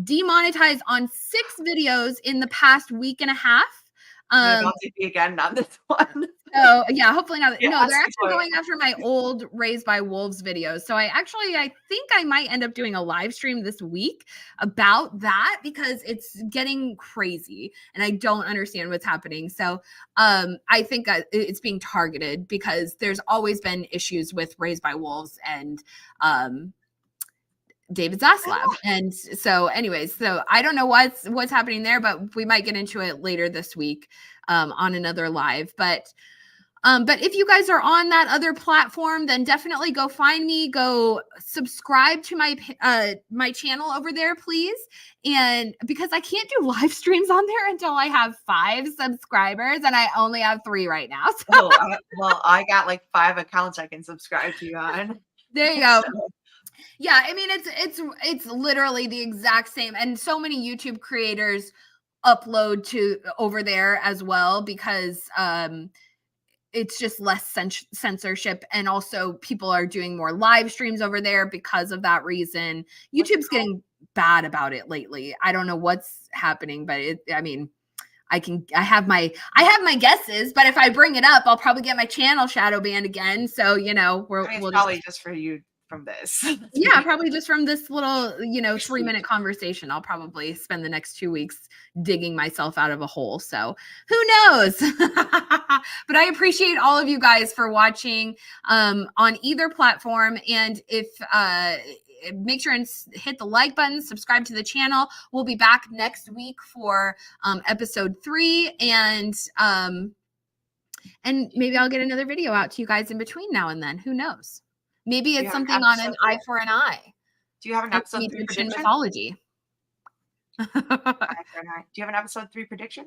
demonetized on 6 videos in the past week and a half. About to be again, not this one. So yeah, hopefully not. Yeah, no, they're actually going after my old Raised by Wolves videos. So I think I might end up doing a live stream this week about that because it's getting crazy and I don't understand what's happening. So I think it's being targeted because there's always been issues with Raised by Wolves and David Zaslav. And so anyways, so I don't know what's happening there, but we might get into it later this week on another live. But if you guys are on that other platform, then definitely go find me, go subscribe to my channel over there, please. And because I can't do live streams on there until I have 5 subscribers and I only have 3 right now. So. I got 5 accounts I can subscribe to you on. There you go. Yeah, I mean it's literally the exact same, and so many YouTube creators upload to over there as well because it's just less censorship, and also people are doing more live streams over there because of that reason. YouTube's getting bad about it lately. I don't know what's happening, but I have my guesses, but if I bring it up, I'll probably get my channel shadow banned again. So we'll probably just for you. From this. Yeah, probably just from this little, 3-minute conversation. I'll probably spend the next 2 weeks digging myself out of a hole. So who knows? But I appreciate all of you guys for watching on either platform. And if make sure and hit the like button, subscribe to the channel. We'll be back next week for episode 3. And maybe I'll get another video out to you guys in between now and then. Who knows? Maybe it's something on an eye for an eye. Do you have an episode 3 prediction? Mythology. Eye for an eye. Do you have an episode 3 prediction?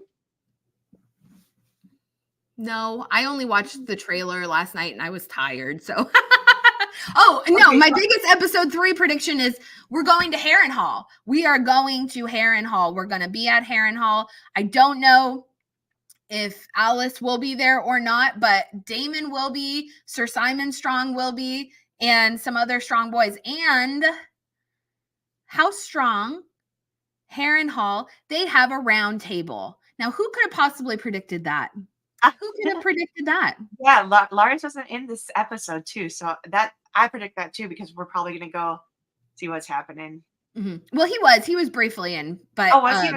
No, I only watched the trailer last night and I was tired. So, oh no, Okay, my biggest episode 3 prediction is we're going to Harrenhal. We are going to Harrenhal. We're going to be at Harrenhal. I don't know if Alice will be there or not, but Damon will be, Sir Simon Strong will be, and some other strong boys. And House Strong, Harrenhal, they have a round table. Now, who could have possibly predicted that? Who could have predicted that? yeah, Lars wasn't in this episode too, so that I predict that too because we're probably gonna go see what's happening. Well, he was briefly in, but Oh, was he?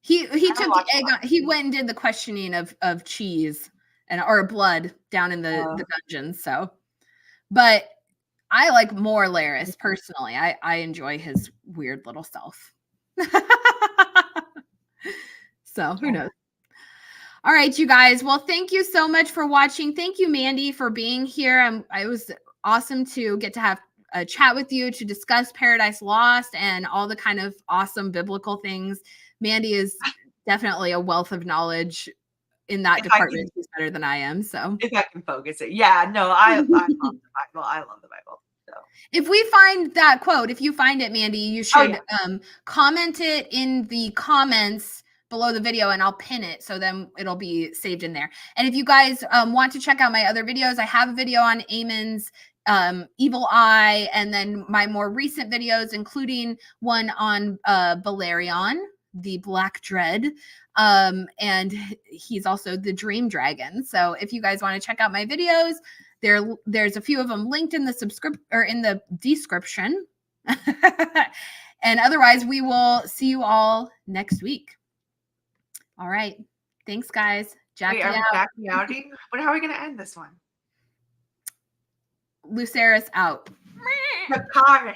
he I took watched a egg lot. on, he went and did the questioning of cheese and or blood down in the dungeons. So, but I like more Laris personally. I enjoy his weird little self. So who knows? All right, you guys. Well, thank you so much for watching. Thank you, Mandy, for being here. It was awesome to get to have a chat with you to discuss Paradise Lost and all the kind of awesome biblical things. Mandy is definitely a wealth of knowledge in that department. She's better than I am. So if I can focus it. Yeah, no, I love the Bible. I love the Bible. So if we find that quote, if you find it, Mandy, you should comment it in the comments below the video and I'll pin it so then it'll be saved in there. And if you guys want to check out my other videos, I have a video on Aemon's evil eye, and then my more recent videos, including one on Balerion, the Black Dread, and he's also the Dream Dragon. So if you guys want to check out my videos, there's a few of them linked in the description. And otherwise, we will see you all next week. All right. Thanks, guys. Jackie out. Jackie outing? But how are we going to end this one? Lucerys out. The car.